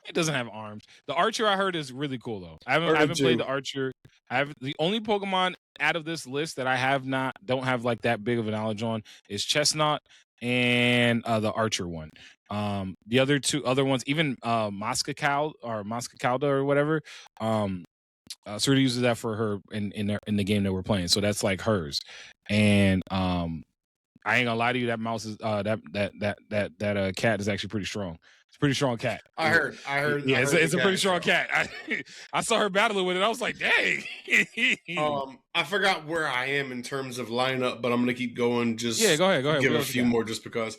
It doesn't have arms. The Archer I heard is really cool though. I haven't played the Archer. I have the only Pokemon out of this list that I don't have like that big of a knowledge on is Chestnut and the Archer one. The other ones, even Moscacalda or whatever. Sarita uses that for her in the game that we're playing. So that's like hers. And I ain't gonna lie to you, that mouse is that cat is actually pretty strong. It's a pretty strong cat. I heard. Yeah, it's a pretty strong cat. I saw her battling with it. I was like, dang. I forgot where I am in terms of lineup, but I'm gonna keep going. Just go ahead. Give a few more just because.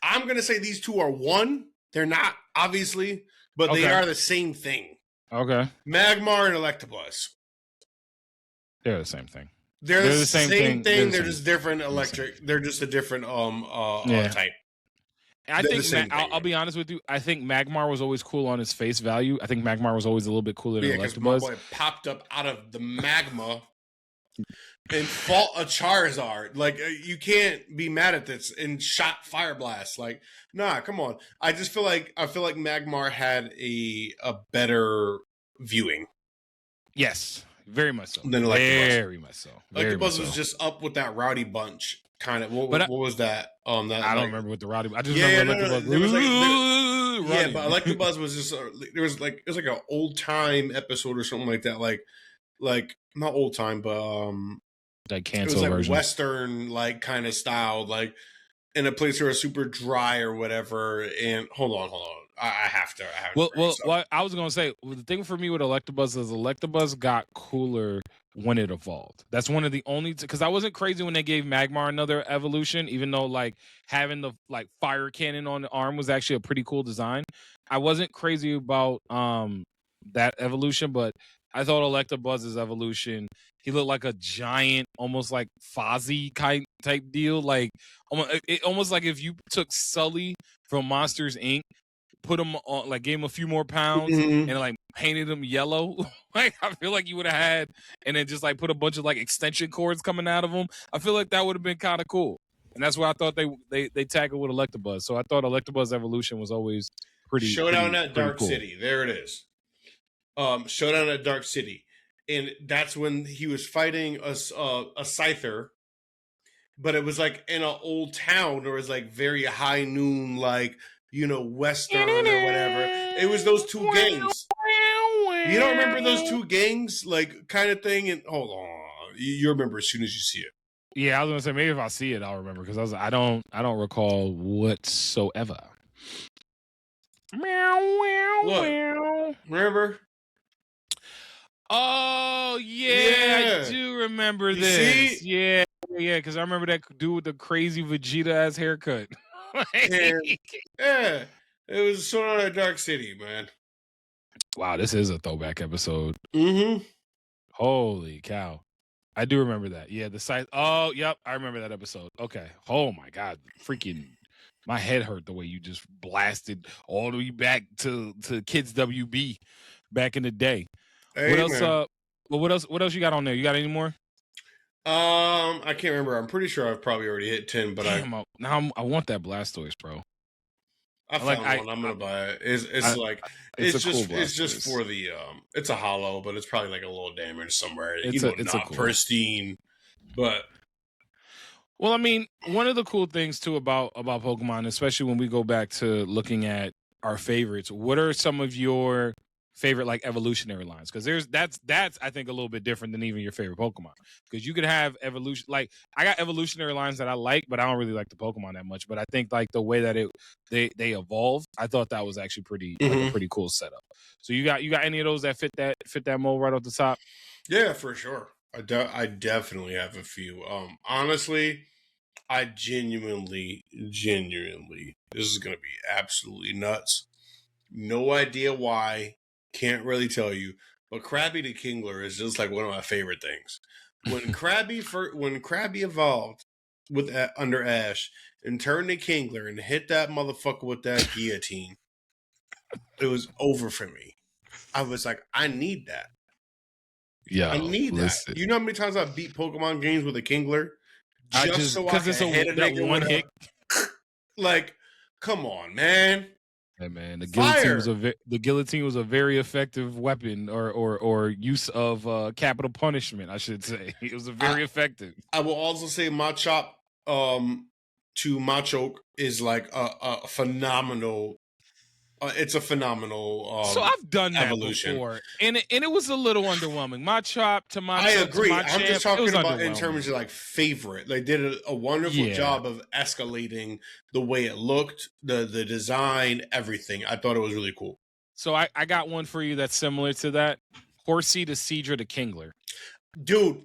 I'm gonna say these two are one. They're not obviously, but they are the same thing. Okay. Magmar and Electabuzz. They're the same thing. They're the same thing. They're just different electric. They're just a different type. I think I'll be honest with you. I think Magmar was always cool on its face value. I think Magmar was always a little bit cooler than Electabuzz. My boy popped up out of the magma and fought a Charizard. Like you can't be mad at this and shot Fire Blast. Like nah, come on. I feel like Magmar had a better viewing. Yes. Very much so. Than Electabuzz. Very much so. Electabuzz was just up with that Rowdy Bunch kind of. What was that? I don't remember what the Rowdy. I just remember Electabuzz. But Electabuzz was just it was like an old time episode or something like that. Like not old time, but that cancel it was like version. Western like kind of style, like in a place where it's super dry or whatever. And hold on. I have to. Well, I was gonna say the thing for me with Electabuzz is Electabuzz got cooler when it evolved. That's one of the only because I wasn't crazy when they gave Magmar another evolution, even though like having the like fire cannon on the arm was actually a pretty cool design. I wasn't crazy about that evolution, but I thought Electabuzz's evolution, he looked like a giant, almost like Fozzie type deal, like almost like if you took Sully from Monsters Inc. Put him on, like, gave him a few more pounds and like painted him yellow. Like, I feel like you would have had, and then just like put a bunch of like extension cords coming out of him. I feel like that would have been kind of cool, and that's why I thought they tackled with Electabuzz. So I thought Electabuzz evolution was always pretty. Showdown at Dark City. There it is. Showdown at Dark City, and that's when he was fighting a Scyther. But it was like in an old town. There was like very high noon, like. Western or whatever. It was those two gangs. You don't remember those two gangs, like, kind of thing? And hold on, you remember as soon as you see it. Yeah, I was gonna say maybe if I see it, I'll remember because I don't recall whatsoever. Meow, Look, meow. remember? Oh yeah, I do remember You this. see? Yeah, because I remember that dude with the crazy Vegeta ass haircut. And, yeah, it was so on at Dark City, man. Wow, this is a throwback episode. Mm-hmm. Holy cow. I do remember that. Yeah, the site. Oh, yep. I remember that episode. Okay. Oh my God. Freaking my head hurt the way you just blasted all the way back to Kids WB back in the day. Hey, what else? man. What else you got on there? You got any more? I can't remember. I'm pretty sure I've probably already hit 10, but I want that Blastoise, bro. I found one. I'm gonna buy it. It's just for the it's a hollow, but it's probably like a little damage somewhere. It's not cool. Pristine, but well, I mean, one of the cool things too about Pokemon, especially when we go back to looking at our favorites, what are some of your favorite like evolutionary lines? Because that's I think a little bit different than even your favorite Pokemon. Because you could have evolution, like I got evolutionary lines that I like, but I don't really like the Pokemon that much. But I think like the way that they evolve, I thought that was actually pretty like a pretty cool setup. So you got any of those that fit that mold right off the top? Yeah, for sure. I definitely have a few. Honestly, I genuinely, this is gonna be absolutely nuts. No idea why. Can't really tell you. But Krabby the Kingler is just like one of my favorite things. When Krabby evolved with under Ash and turned the Kingler and hit that motherfucker with that guillotine, it was over for me. I was like, I need that. Yeah, I need that. You know how many times I've beat Pokemon games with a Kingler? Just so I can hit a nigga one hit. Like, come on, man. Yeah, man. The guillotine was a very effective weapon or use of capital punishment, I should say. It was very effective. I will also say Machop to Machoke is like a phenomenal. It's a phenomenal. So I've done that evolution before, and it was a little underwhelming. Machop to Machoke. I agree. To Machamp, I'm just talking about in terms of like favorite. They did a wonderful job of escalating the way it looked, the design, everything. I thought it was really cool. So I got one for you that's similar to that. Horsey to Seadra to Kingler. Dude,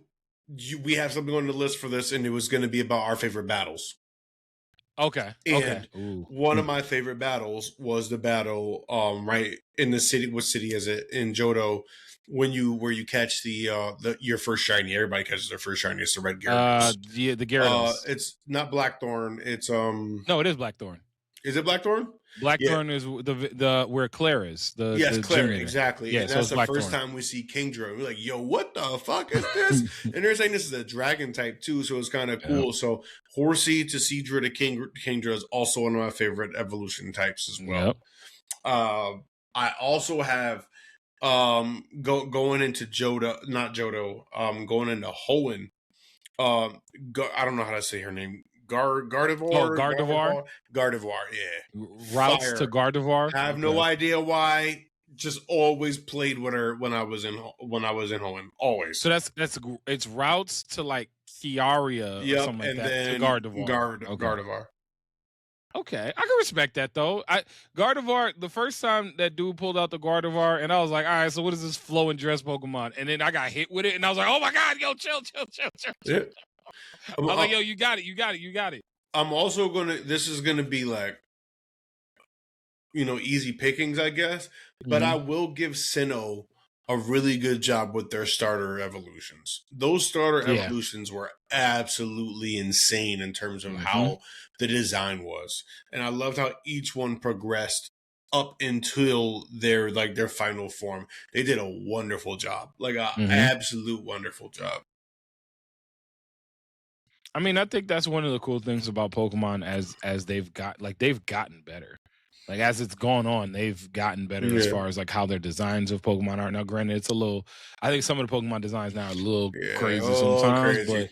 we have something on the list for this, and it was going to be about our favorite battles. Okay. And one of my favorite battles was the battle right in the city. What city is it? In Johto, where you catch your first shiny. Everybody catches their first shiny. It's the red Gyarados. The Gyarados. It's not Blackthorn. It's No, it is Blackthorn. Is it Blackthorn? Blackthorn is the where Claire is. Yes, Claire, exactly. Yeah, and so that's the Blackthorn. first time we see Kingdra. We're like, yo, what the fuck is this? And they're saying this is a dragon type too, so it's kind of cool. Yeah. So Horsey to Seadra to Kingdra is also one of my favorite evolution types as well. Yep. I also have going into going into Hoenn. I don't know how to say her name. Gardevoir? Oh, Gardevoir? Gardevoir, yeah. Routes to Gardevoir? I have no idea why. Just always played with her when I was in Hoenn. Always. So it's routes to like Chiaria or something like that. Then to Gardevoir. Gardevoir. Okay. I can respect that though. Gardevoir, the first time that dude pulled out the Gardevoir, and I was like, all right, so what is this flowing dress Pokemon? And then I got hit with it, and I was like, oh my God, yo, chill. Yeah. I was like, yo, you got it. I'm also this is gonna be like, easy pickings, I guess. But I will give Sinnoh a really good job with their starter evolutions. Those starter evolutions were absolutely insane in terms of how the design was. And I loved how each one progressed up until their final form. They did a wonderful job. Like an absolute wonderful job. I mean, I think that's one of the cool things about Pokemon as they've gotten better. Like as it's gone on, they've gotten better as far as like how their designs of Pokemon are. Now, granted, it's a little. I think some of the Pokemon designs now are a little crazy sometimes,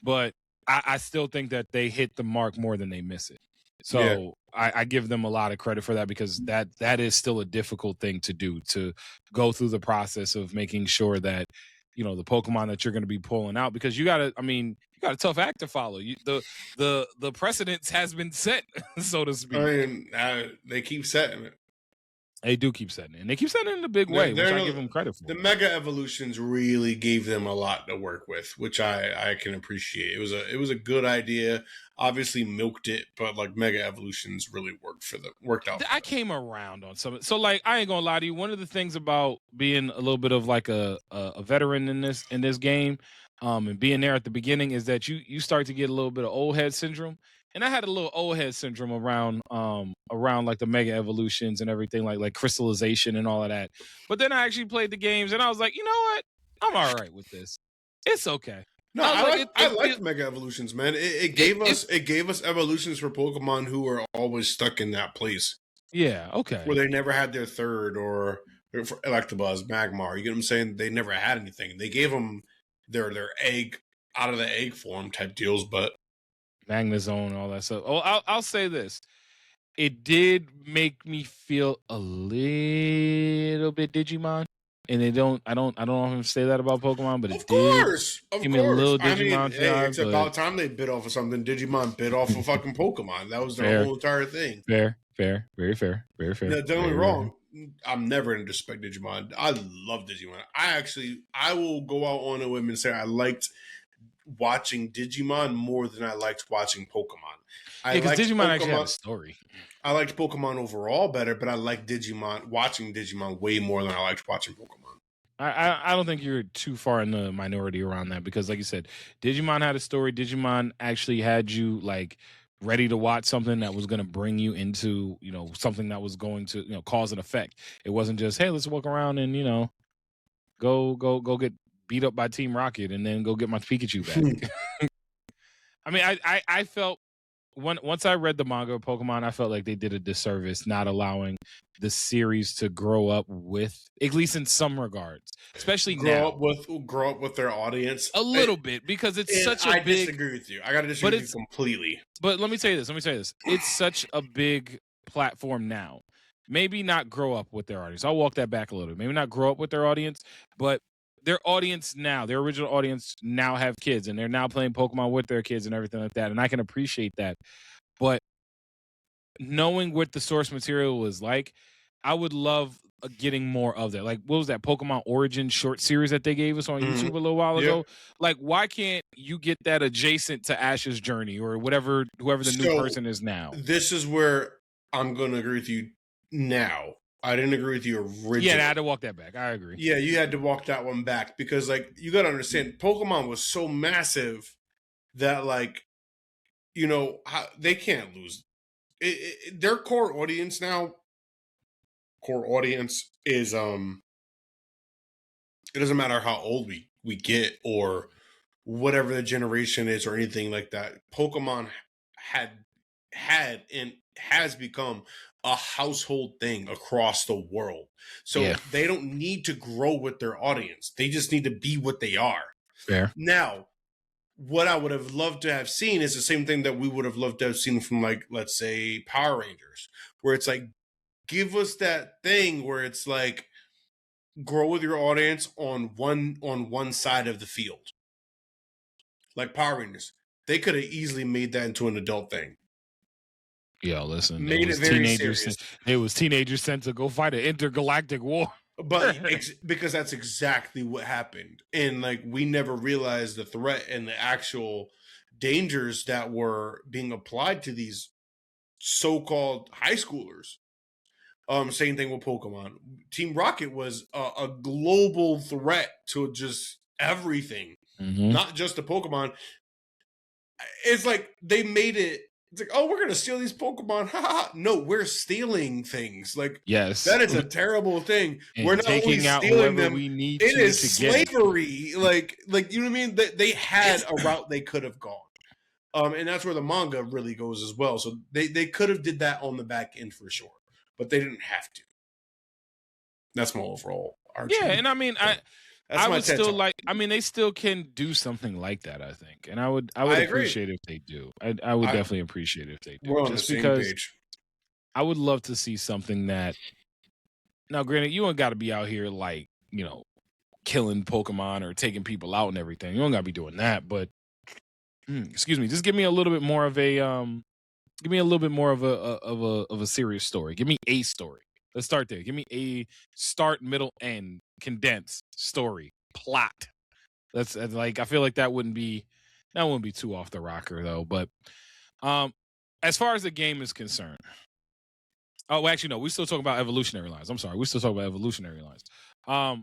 but I still think that they hit the mark more than they miss it. So I give them a lot of credit for that, because that is still a difficult thing to do, to go through the process of making sure that, you know, the Pokemon that you're going to be pulling out, because you got a tough act to follow. The precedence has been set, so to speak. I mean, they keep setting it. They do keep setting it, and they keep setting it in a big way, which I give them credit for. The Mega Evolutions really gave them a lot to work with, which I can appreciate. It was a good idea. Obviously milked it, but like Mega Evolutions really worked out. I came around on some. So like, I ain't gonna lie to you. One of the things about being a little bit of like a veteran in this game, and being there at the beginning, is that you start to get a little bit of old head syndrome. And I had a little old head syndrome around like the Mega Evolutions and everything, like crystallization and all of that. But then I actually played the games and I was like, you know what? I'm all right with this. It's okay. No, I liked Mega Evolutions, man. It gave us evolutions for Pokemon who are always stuck in that place. Yeah, okay. Where they never had their third, or for Electabuzz, Magmar. You get what I'm saying? They never had anything. They gave them their egg out of the egg form type deals, but Magnezone and all that stuff. Oh, I'll say this. It did make me feel a little bit Digimon. And I don't often say that about Pokemon, but it did give me a little Digimon vibe. It's about time they bit off of something. Digimon bit off a fucking Pokemon. That was their whole entire thing. Fair, very fair. Now, don't get me wrong. I'm never going to disrespect Digimon. I love Digimon. I will go out on a whim and say I liked watching Digimon more than I liked watching Pokemon. Because Digimon actually had a story. I liked Pokemon overall better, but I liked watching Digimon way more than I liked watching Pokemon. I don't think you're too far in the minority around that, because like you said, Digimon had a story. Digimon actually had you like ready to watch something that was going to bring you into, you know, something that was going to, you know, cause an effect. It wasn't just, hey, let's walk around and, you know, go get beat up by Team Rocket and then go get my Pikachu back. I mean, I felt once I read the manga of Pokemon, I felt like they did a disservice not allowing the series to grow up with, at least in some regards, especially grow up with their audience a little bit, because it's such a big. I disagree with you. I got to disagree with you completely. But let me tell you this. It's such a big platform now. Maybe not grow up with their audience. I'll walk that back a little bit. Maybe not grow up with their audience, but their audience now, their original audience now have kids, and they're now playing Pokemon with their kids and everything like that. And I can appreciate that. But knowing what the source material was like, I would love getting more of that. Like, what was that Pokemon Origin short series that they gave us on YouTube a little while ago? Like, why can't you get that adjacent to Ash's journey or whoever the new person is now? This is where I'm going to agree with you now. I didn't agree with you originally. Yeah, I had to walk that back. I agree. Yeah, you had to walk that one back because, like, you got to understand, Pokemon was so massive that, like, you know, they can't lose. Their core audience now, is, it doesn't matter how old we get or whatever the generation is or anything like that. Pokemon had and has become a household thing across the world. So they don't need to grow with their audience. They just need to be what they are. Fair. Now, what I would have loved to have seen is the same thing that we would have loved to have seen from, like, let's say Power Rangers, where it's like, give us that thing where it's like, grow with your audience on one side of the field. Like Power Rangers. They could have easily made that into an adult thing. Yo, listen, made it very serious. It was teenagers sent to go fight an intergalactic war. But because that's exactly what happened. And, like, we never realized the threat and the actual dangers that were being applied to these so-called high schoolers. Same thing with Pokemon. Team Rocket was a global threat to just everything, not just the Pokemon. It's like they made it. It's like, oh, we're going to steal these Pokemon. No, we're stealing things. Like, yes, that is a terrible thing. And we're not only stealing them. We need it is slavery. Like, you know what I mean? They had a route they could have gone. And that's where the manga really goes as well. So they could have did that on the back end for sure, but they didn't have to. That's my overall argument. Yeah, and I mean, I would still like. I mean, they still can do something like that. I think, and I would appreciate if they do. I would definitely appreciate if they do. We're on the same page. I would love to see something that. Now, granted, you don't got to be out here like killing Pokemon or taking people out and everything. You don't got to be doing that, but excuse me, just give me a little bit more of a serious story. Give me a story. Let's start there. Give me a start, middle, end, condensed story plot. That's like I feel like that wouldn't be too off the rocker though. But as far as the game is concerned, oh, well, actually no, we still talking about evolutionary lines. I'm sorry, we still talking about evolutionary lines. A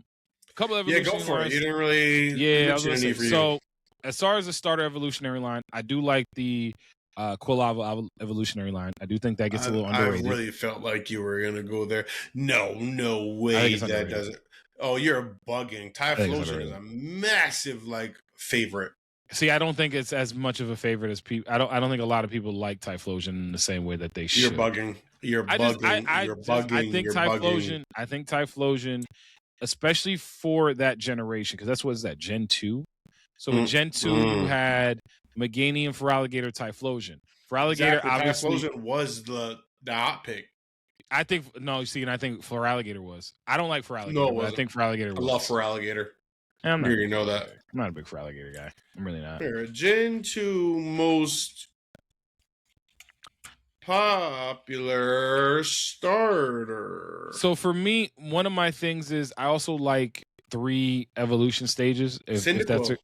couple of evolutionary go for lines. it. You didn't really mention any for you. So as far as the starter evolutionary line, I do like the Quilava evolutionary line. I do think that gets a little underrated. I really felt like you were gonna go there. No way that doesn't. Oh, you're bugging. Typhlosion is a massive favorite. See, I don't think it's as much of a favorite as people. I don't think a lot of people like Typhlosion in the same way that they should. You're bugging. You're bugging. I think Typhlosion, especially for that generation, because that's what is that Gen 2. So in Gen 2, you had Meganium, Feraligatr, Typhlosion. Feraligatr obviously Typhlosion was the hot pick. I think I think Feraligatr was. I don't like Feraligatr. No, but I think Feraligatr was. I love Feraligatr. I'm not. You know that. I'm not a big Feraligatr guy. I'm really not. Gen 2 most popular starter. So for me, one of my things is I also like 3 evolution stages. If that's it.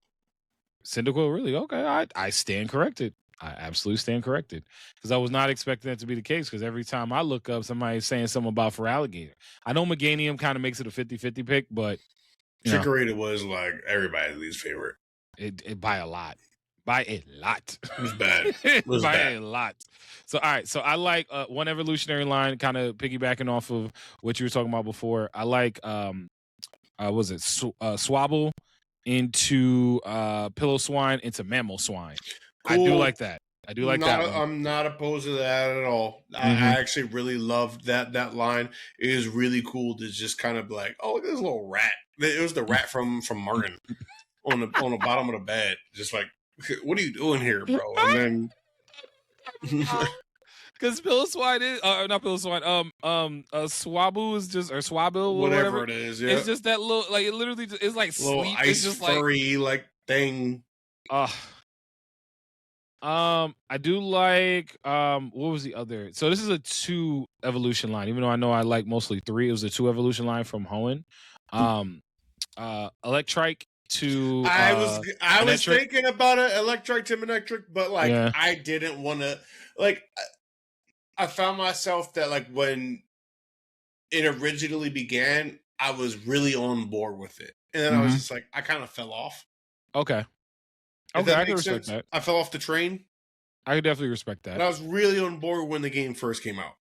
Cyndaquil, really? Okay, I stand corrected. I absolutely stand corrected because I was not expecting that to be the case because every time I look up, somebody's saying something about Feraligatr. I know Meganium kind of makes it a 50-50 pick, but Chikorita was like everybody's least favorite. It by a lot. By a lot. It was bad. It was by a lot. So, all right. So, I like one evolutionary line, kind of piggybacking off of what you were talking about before. I like, Swabble into Pillow-Swine into Mammal-Swine. Cool. I do like that. I'm not opposed to that at all. I actually really loved that line. It is really cool to just kind of be like, oh, look at this little rat. It was the rat from Martin on the bottom of the bed. Just like, what are you doing here, bro? And then because Pillow-Swine is not Pillow-Swine. Swabble is just or Swabble, whatever it is. Yeah, it's just that little it literally it's like little sleep. ice it's just furry thing. I do like what was the other? So this is a 2 evolution line, even though I know I like mostly 3. It was a 2 evolution line from Hoenn. Electrike to I was thinking about it, Electrike to Manectric, but I didn't want to I found myself that when it originally began, I was really on board with it. And then I was just I kind of fell off. Okay. Okay, I can respect that. I fell off the train. I could definitely respect that. And I was really on board when the game first came out.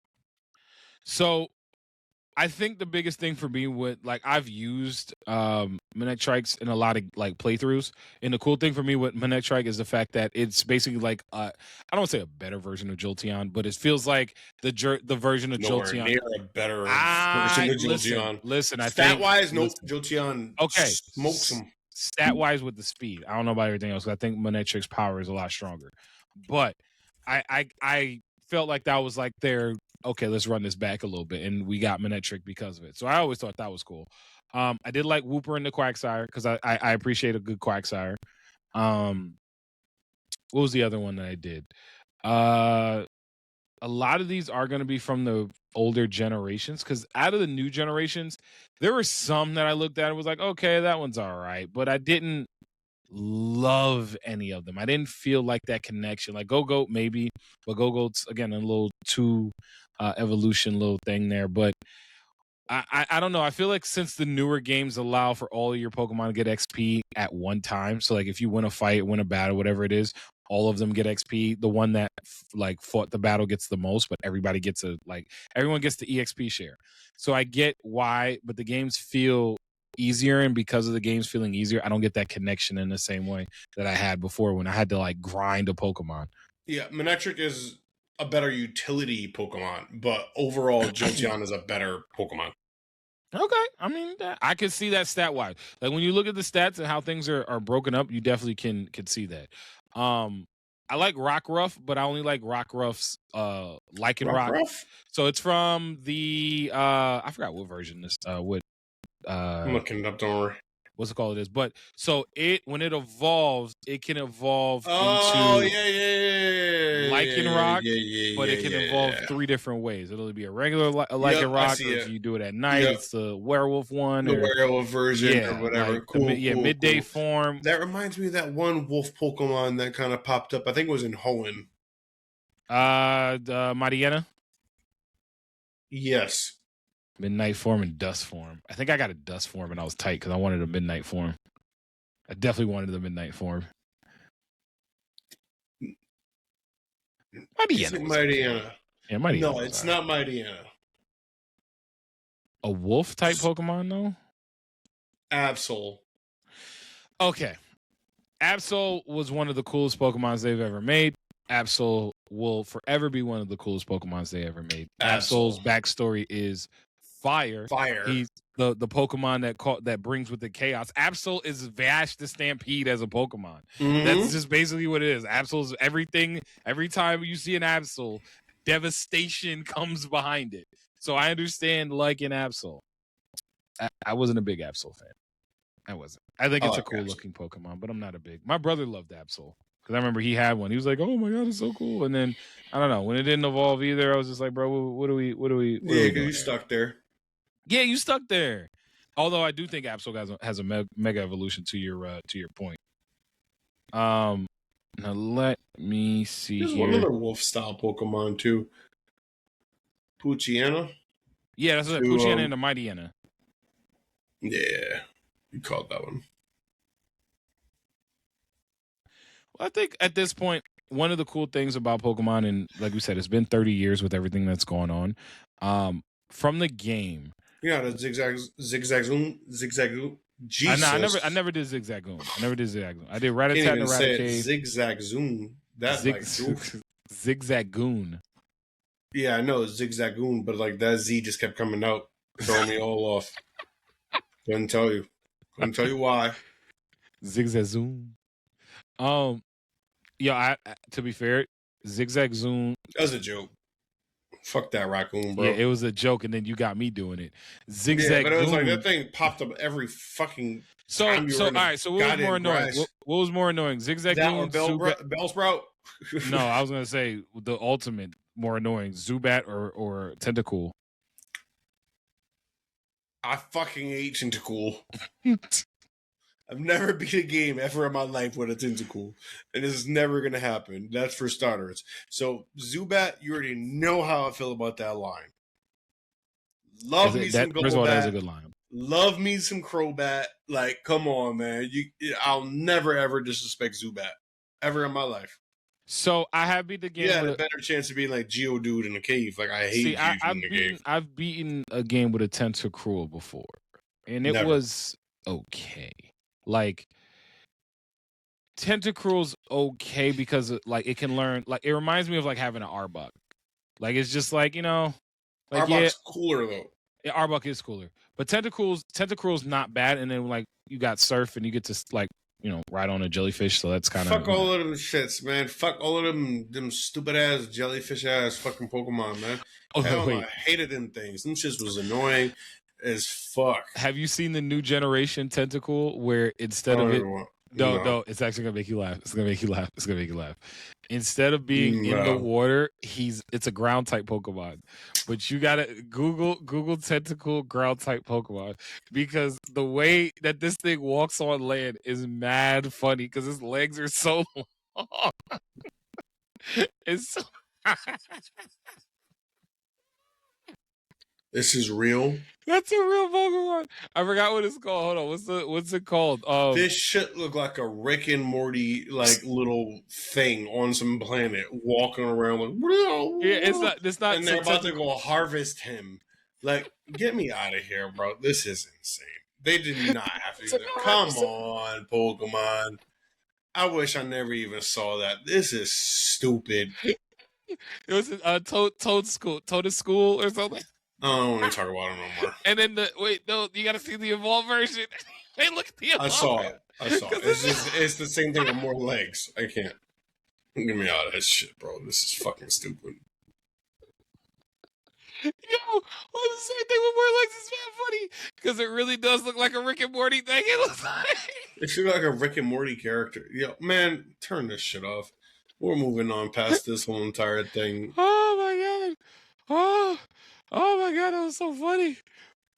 So, I think the biggest thing for me with I've used Manectrics in a lot of playthroughs, and the cool thing for me with Manectric is the fact that it's basically I don't want to say a better version of Jolteon, but it feels like the version of Jolteon. Near a better version of Jolteon. Listen, I think stat-wise, Jolteon smokes them. Stat-wise with the speed, I don't know about everything else. I think Manectric's power is a lot stronger, but I felt like that was their okay, let's run this back a little bit, and we got Manectric because of it. So I always thought that was cool. I did like Wooper and the Quagsire because I appreciate a good Quagsire. What was the other one that I did? A lot of these are going to be from the older generations because out of the new generations, there were some that I looked at and was like, okay, that one's all right, but I didn't love any of them. I didn't feel like that connection. Go-Goat maybe, but Go-Goat's again a little too evolution little thing there. But I don't know. I feel like since the newer games allow for all of your Pokemon to get XP at one time, so if you win a fight, win a battle, whatever it is, all of them get XP. The one that fought the battle gets the most, but everybody gets everyone gets the EXP share. So I get why, but the games feel easier, and because of the games feeling easier, I don't get that connection in the same way that I had before when I had to grind a Pokemon. Yeah, Manectric is a better utility Pokemon, but overall Jolteon is a better Pokemon. Okay, I mean I can see that stat wise. When you look at the stats and how things are broken up, you definitely can see that. I like Rockruff, but I only like Rockruff's Lycan Rock. Rockruff? So it's from the I forgot what version this I'm looking it up, don't worry. What's it called? It is, but so when it evolves, it can evolve into Lycan Rock, but it can evolve 3 different ways. It'll be a regular Lycan Rock, or if you do it at night, it's the werewolf one, the werewolf version, or whatever. Like cool, midday form. That reminds me of that one wolf Pokemon that kind of popped up. I think it was in Hoenn. The Mariana. Yes. Midnight form and dust form. I think I got a dust form and I was tight because I wanted a midnight form. I definitely wanted the midnight form. Mightyena. Yeah, Mightyena. No, it's not Mightyena. A wolf type Pokemon, though? Absol. Okay. Absol was one of the coolest Pokemons they've ever made. Absol will forever be one of the coolest Pokemons they ever made. Absol's backstory is fire. He's the Pokemon that brings with the chaos. Absol is Vash the Stampede as a Pokemon. Mm-hmm. That's just basically what it is. Absol's everything. Every time you see an Absol, devastation comes behind it. So I understand liking Absol. I wasn't a big Absol fan. I wasn't. I think it's a cool looking Pokemon, but I'm not a big. My brother loved Absol because I remember he had one. He was like, "Oh my god, it's so cool!" And then I don't know, when it didn't evolve either, I was just like, "Bro, what are we?" Yeah, you stuck there. Yeah, you stuck there. Although I do think Absol has a mega evolution to your point. Now let me see. There's one other wolf style Pokemon too. Poochyena. Yeah, that's Poochyena and the Mightyena. Yeah, you called that one. Well, I think at this point, one of the cool things about Pokemon, and like we said, it's been 30 years with everything that's going on. From the game. Yeah, the Zigzagoon. Jesus. I never did Zigzagoon. I did Rattata and Raticate. Zigzagoon. That's like Zigzagoon. Yeah, I know Zigzagoon, but like that Z just kept coming out, throwing me all off. Couldn't tell you why. Zigzagoon. Yeah. To be fair, Zigzagoon. That was a joke. Fuck that raccoon, bro. Yeah, it was a joke, and then you got me doing it. Zigzagoon. Yeah, but it was like that thing popped up every fucking. So all right. So what was more annoying? What was more annoying? Zigzagoon, Bellsprout. No, I was gonna say the ultimate more annoying: Zubat or Tentacool. I fucking hate Tentacool. I've never beat a game ever in my life with a Tentacool, and this is never going to happen. That's for starters. So, Zubat, you already know how I feel about that line. Love me some Golbat. First of all, that was a good line. Love me some Crobat. Like, come on, man. I'll never, ever disrespect Zubat. Ever in my life. So, I have beat the game. Yeah, a better chance of being like Geodude in a cave. Like, I hate Geodude in a cave. I've beaten a game with a Tentacruel before, and it was okay. Like, Tentacruel's okay because like it can learn. Like, it reminds me of like having an Arbok. Like, it's just like, like Arbok's cooler though. Yeah, Arbok is cooler, but Tentacruel's not bad. And then like you got Surf, and you get to like ride on a jellyfish. So that's kind of fuck all of them shits, man. Fuck all of them stupid ass jellyfish ass fucking Pokemon, man. I hated them things. Them shits was annoying as fuck. Have you seen the new generation Tentacool where instead of it no, it's actually gonna make you laugh. It's gonna make you laugh. Instead of being in the water, it's a ground type Pokemon. But you gotta Google Tentacool ground type Pokemon, because the way that this thing walks on land is mad funny because his legs are so long. It's so This is real. That's a real Pokemon. I forgot what it's called. Hold on. What's it called? This shit look like a Rick and Morty like little thing on some planet walking around like yeah, it's not and they're about to go harvest him. Like, get me out of here, bro. This is insane. They did not have to do that. Come on, Pokemon. I wish I never even saw that. This is stupid. It was Toadstool or something. I don't want to talk about it no more. And then you got to see the evolved version. Hey, look at the evolved. I saw it. It's the same thing with more legs. I can't. Get me out of that shit, bro. This is fucking stupid. Yo, well, the same thing with More Legs is mad funny because it really does look like a Rick and Morty thing. It looks like It should be like a Rick and Morty character. Yo, man, turn this shit off. We're moving on past this whole entire thing. Oh my god! Oh my god! That was so funny.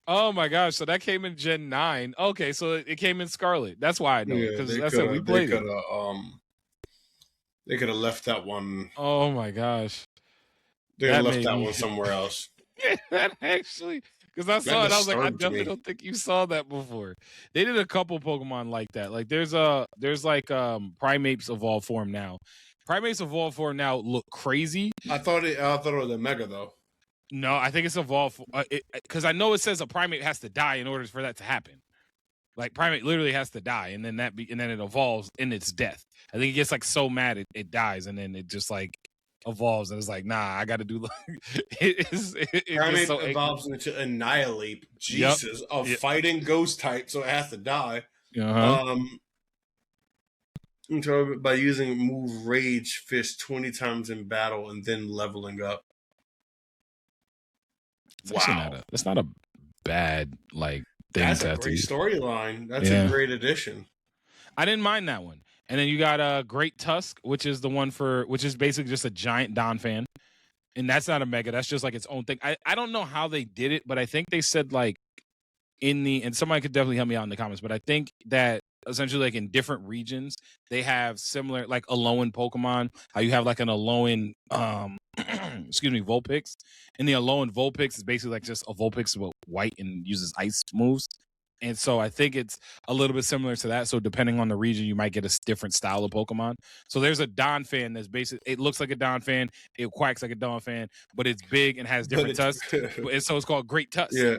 Oh my gosh! So that came in Gen 9. Okay, so it came in Scarlet. That's why I know it because I said we played it. They could have left that one. Oh my gosh! They could have left that one somewhere else. That actually, because I saw it, I was like, I definitely don't think you saw that before. They did a couple Pokemon like that. Like there's like Primates Evolve Form now. Primates Evolve Form now look crazy. I thought it was a Mega though. No, I think it's Evolve because I know it says a Primate has to die in order for that to happen. Like Primate literally has to die, and then and then it evolves in its death. I think it gets like so mad it dies, and then it just like evolves, and it's like, nah, I got to do. Primate so evolves into Annihilate. Jesus, fighting ghost type, so it has to die. By using move Rage Fist 20 times in battle and then leveling up. Wow, that's not a bad like thing. That's a great storyline. That's a great addition. I didn't mind that one. And then you got Great Tusk, which is the one which is basically just a giant Donphan. And that's not a mega. That's just like its own thing. I don't know how they did it, but I think they said like and somebody could definitely help me out in the comments, but I think that essentially like in different regions, they have similar like Alolan Pokemon, how you have like an Alolan, Vulpix. And the Alolan Vulpix is basically like just a Vulpix but white and uses ice moves. And so I think it's a little bit similar to that. So depending on the region, you might get a different style of Pokemon. So there's a Donphan that's basically, it looks like a Donphan, it quacks like a Donphan, but it's big and has different tusks. And so it's called Great Tusk. Yeah.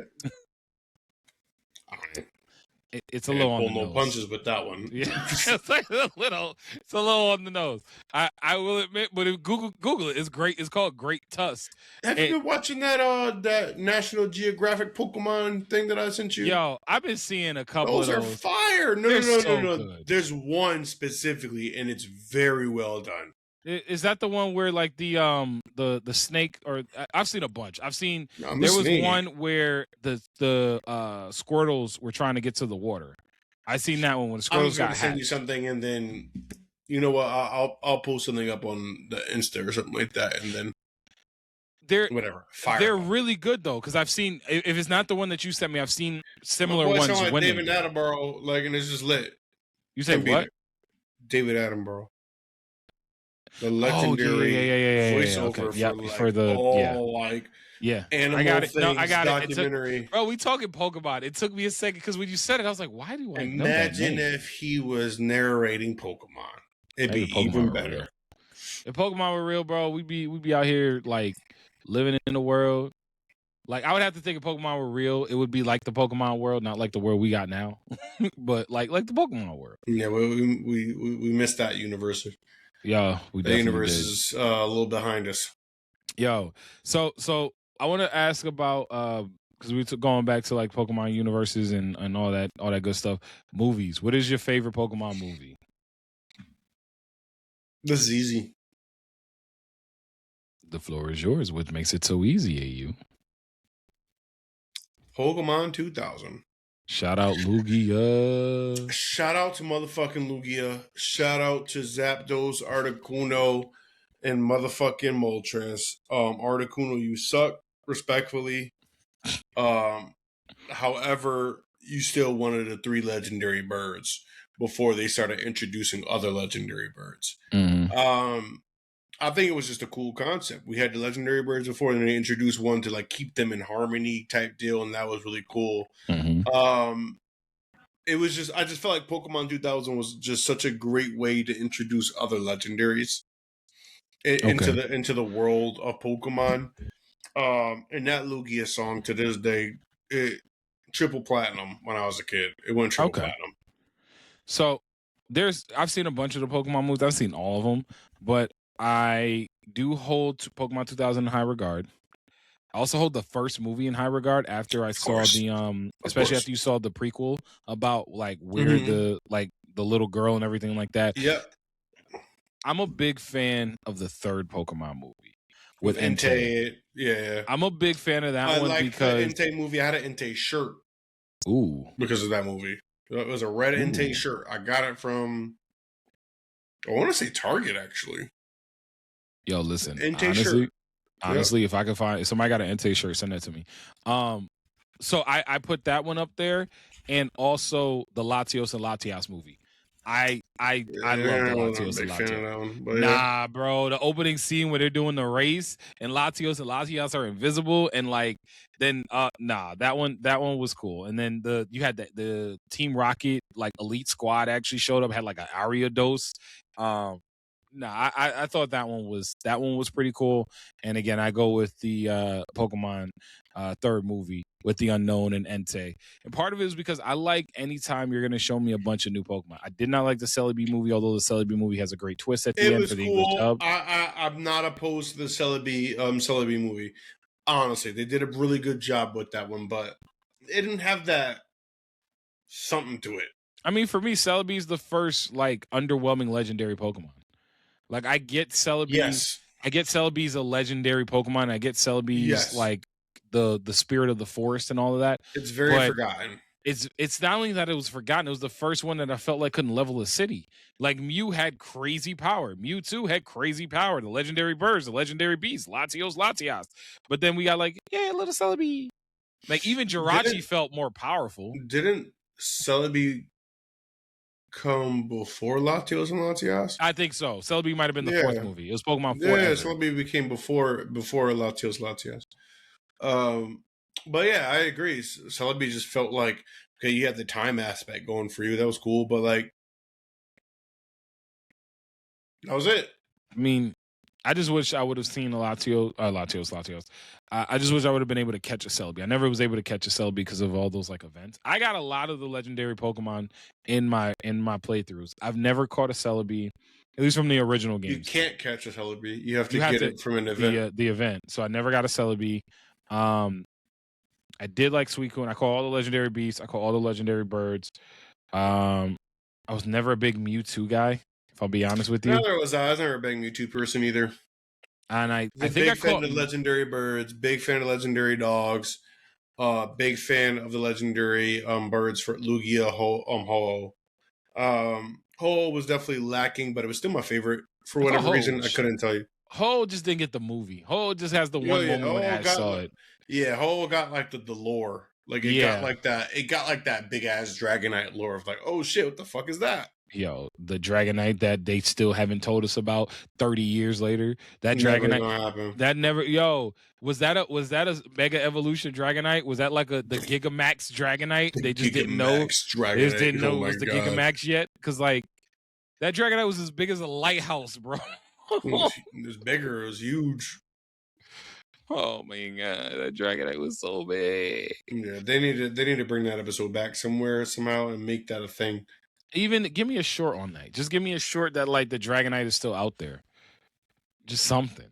It's a little on the nose. No punches with that one. Yeah, it's like it's a little on the nose. I will admit, but if Google it, it's great. It's called Great Tusk. Have you been watching that National Geographic Pokemon thing that I sent you? Yo, I've been seeing a couple of those. Those are fire. No. There's one specifically, and it's very well done. Is that the one where like the snake, or I've seen a bunch. There was one where the Squirtles were trying to get to the water. I seen that one when the Squirtles got hatched. Send you something, and then you know what? I'll post something up on the Insta or something like that, and then they're really good though, because I've seen, if it's not the one that you sent me, I've seen similar ones. Like David Attenborough, like, and it's just lit. You say what? David Attenborough. The legendary voiceover for the animal I got documentary. Bro, we talking Pokemon. It took me a second because when you said it, I was like, why do I know that name? Imagine if he was narrating Pokemon. It'd be even better. If Pokemon were real, bro, we'd be out here like living in the world. Like, I would have to think if Pokemon were real, it would be like the Pokemon world, not like the world we got now, but like the Pokemon world. Yeah, we missed that universe. Yeah, the universe is a little behind us. Yo, so I want to ask about because we took going back to like Pokemon universes and all that good stuff. Movies. What is your favorite Pokemon movie? This is easy. The floor is yours. What makes it so easy, AU? Pokemon 2000. Shout out Lugia. Shout out to motherfucking Lugia. Shout out to Zapdos, Articuno, and motherfucking Moltres. Articuno, you suck, respectfully. However, you still wanted the 3 legendary birds before they started introducing other legendary birds. Mm-hmm. I think it was just a cool concept. We had the legendary birds before, and they introduced one to like keep them in harmony type deal, and that was really cool. Mm-hmm. It was just, I just felt like Pokemon 2000 was just such a great way to introduce other legendaries into the world of Pokemon. And that Lugia song to this day, triple platinum when I was a kid. It went triple platinum. So I've seen a bunch of the Pokemon movies. I've seen all of them, but I do hold Pokemon 2000 in high regard. I also hold the first movie in high regard after I saw the especially after you saw the prequel about like where the little girl and everything like that. Yeah. I'm a big fan of the third Pokemon movie with Entei. Entei. Yeah. I'm a big fan of that one because the Entei movie. I had an Entei shirt. Ooh. Because of that movie. It was a red Entei shirt. I got it from, I want to say Target, actually. Yo, listen. Entei honestly, if I could find, if somebody got an Entei shirt, send that to me. So I put that one up there, and also the Latios and Latias movie. I love the Latios and Latias. Nah, bro, the opening scene where they're doing the race and Latios and Latias are invisible, and like then that one was cool. And then you had the Team Rocket like elite squad actually showed up, had like an Ariados. I thought that one was pretty cool. And again, I go with the Pokemon third movie with the Unknown and Entei. And part of it is because I like anytime you're going to show me a bunch of new Pokemon. I did not like the Celebi movie, although the Celebi movie has a great twist at the end for the English dub. I'm not opposed to the Celebi movie. Honestly, they did a really good job with that one, but it didn't have that something to it. I mean, for me, Celebi is the first like underwhelming legendary Pokemon. Like I get Celebi. Yes. I get Celebi's a legendary Pokemon. I get Celebi's like the spirit of the forest and all of that. It's very forgotten. It's not only that it was forgotten, it was the first one that I felt like couldn't level a city. Like Mew had crazy power. Mewtwo had crazy power. The legendary birds, the legendary beasts, Latias. But then we got like, little Celebi. Like even Jirachi felt more powerful. Didn't Celebi come before Latios and Latias? I think so. Celebi might have been the fourth movie. It was Pokemon 4. Yeah, Celebi became before Latios, Latias. But yeah, I agree. Celebi just felt like, okay, you had the time aspect going for you. That was cool, but like, that was it. I mean, I just wish I would have seen a Latios. I just wish I would have been able to catch a Celebi. I never was able to catch a Celebi because of all those like events. I got a lot of the legendary Pokemon in my playthroughs. I've never caught a Celebi, at least from the original games. You can't catch a Celebi. You have to get it from an event. The event. So I never got a Celebi. I did like Suicune. I caught all the legendary beasts. I caught all the legendary birds. I was never a big Mewtwo guy, if I'll be honest with you. Neither was I. I was never a big Mewtwo person either. And I think big fan of legendary birds, big fan of legendary dogs, big fan of the legendary birds for Lugia, Ho-Oh. Ho-Oh was definitely lacking, but it was still my favorite. For whatever reason, I couldn't tell you. Ho just didn't get the movie. Ho just has the one moment when Ash saw it. Yeah, Ho got like the lore. Like it got like that. It got like that big ass Dragonite lore of like, oh shit, what the fuck is that? Yo, the Dragonite that they still haven't told us about 30 years later. That Dragonite that never. Yo, was that a Mega Evolution Dragonite? Was that like the Gigamax Dragonite? They just didn't know. They just didn't know it was the Gigamax yet, because like that Dragonite was as big as a lighthouse, bro. It was bigger. It was huge. Oh my god, that Dragonite was so big. Yeah, they need to bring that episode back somehow and make that a thing. Even give me a short on that. Just give me a short that like the Dragonite is still out there. Just something.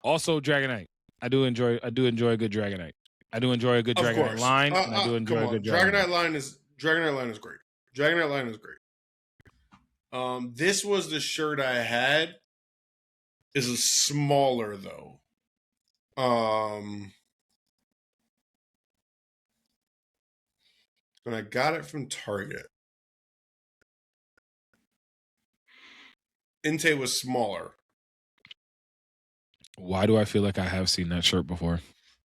Also, Dragonite. I do enjoy a good Dragonite. I do enjoy a good Dragonite line. And I do enjoy a good Dragonite line is great. Dragonite line is great. This was the shirt I had. Is a smaller though. And I got it from Target. Entei was smaller. Why do I feel like I have seen that shirt before?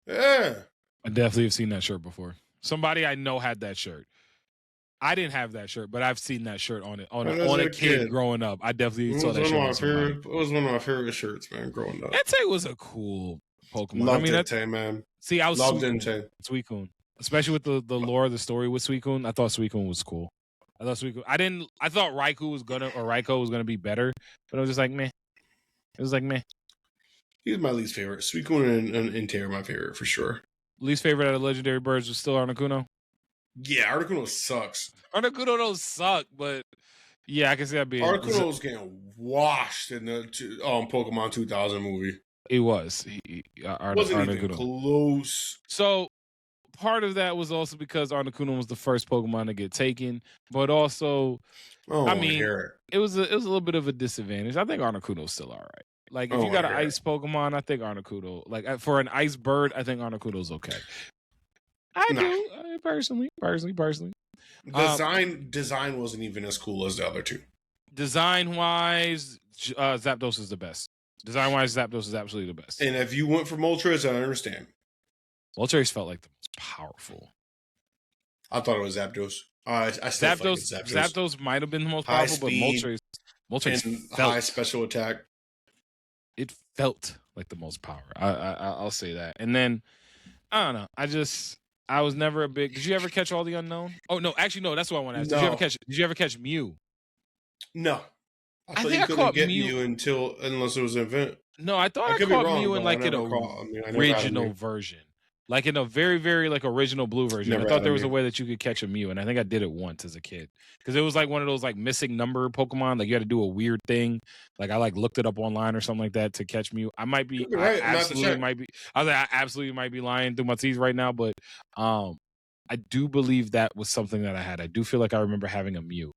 Yeah. I definitely have seen that shirt before. Somebody I know had that shirt. I didn't have that shirt, but I've seen that shirt on a kid growing up. I definitely saw that shirt. It was one of my favorite shirts, man, growing up. Entei was a cool Pokemon. Loved Entei, man. See, I was loved Entei. Suicune. Especially with the lore of the story with Suicune. I thought Suicune was cool. I thought Raikou was gonna be better, but it was just like meh. It was like meh. He's my least favorite. Suicune and Entei are my favorite for sure. Least favorite out of legendary birds was still Articuno? Yeah, Articuno sucks. Articuno don't suck, but yeah, I can see that being. Articuno was getting washed in the Pokemon 2000 movie. He was. Wasn't even close. So, part of that was also because Articuno was the first Pokemon to get taken, but also, I mean, it was a little bit of a disadvantage. I think Articuno's still all right. Like, if you got an ice Pokemon, I think Articuno, like, for an ice bird, I think Articuno's okay. I do, personally. Design wasn't even as cool as the other two. Design-wise, Zapdos is the best. Design-wise, Zapdos is absolutely the best. And if you went for Moltres, I understand. Moltres felt like the most powerful. I thought it was Zapdos. I still think it's Zapdos. Zapdos might have been the most powerful, but Moltres and felt, high special attack. It felt like the most power. I'll say that. And then, I don't know. I was never a big... Did you ever catch all the unknown? Oh, no. Actually, no. That's what I want to ask. No. Did you ever catch Mew? No. I thought you couldn't get Mew unless it was an event. No, I thought I caught Mew in like an original version. Like in a very, very like original blue version. I thought there was a way that you could catch a Mew, and I think I did it once as a kid. Because it was like one of those like missing number Pokemon. Like you had to do a weird thing. Like I like looked it up online or something like that to catch Mew. I might be I absolutely might be. I was like, I absolutely might be lying through my teeth right now, but I do believe that was something that I had. I do feel like I remember having a Mew.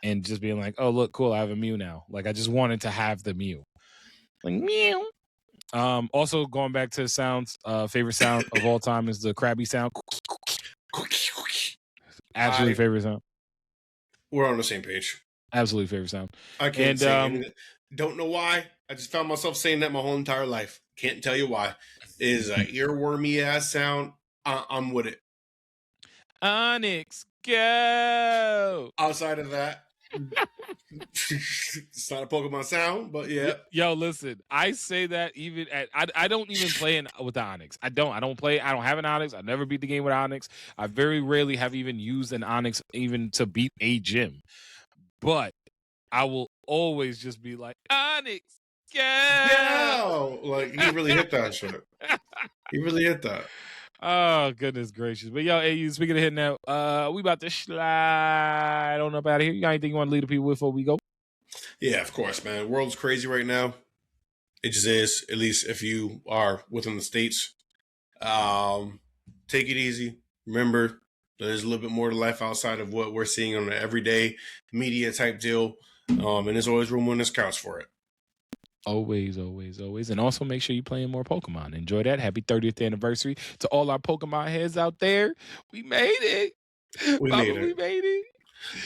And just being like, oh, look, cool, I have a Mew now. Like, I just wanted to have the Mew. Like, meow. Also, going back to sounds, favorite sound of all time is the Krabby sound. Absolutely favorite sound. We're on the same page. Absolutely favorite sound. I can't say anything. Don't know why. I just found myself saying that my whole entire life. Can't tell you why. It is an earwormy-ass sound. I'm with it. Onyx, go! Outside of that, it's not a Pokemon sound, but yeah. Yo, listen, I say that even at I don't even play with the Onyx. I don't have an Onyx. I never beat the game with Onyx. I very rarely have even used an Onyx even to beat a gym. But I will always just be like, Onyx, go! Like he really hit that shit. He really hit that. Oh, goodness gracious. But yo, AU, speaking of hitting that, we about to slide on up out of here. You got anything you want to leave the people with before we go? Yeah, of course, man. The world's crazy right now. It just is, at least if you are within the States. Take it easy. Remember, there's a little bit more to life outside of what we're seeing on an everyday media type deal. And there's always room on this couch for it. Always. And also make sure you're playing more Pokemon. Enjoy that. Happy 30th anniversary to all our Pokemon heads out there. We made it. We made it.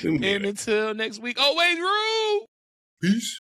And until next week, always rule. Peace.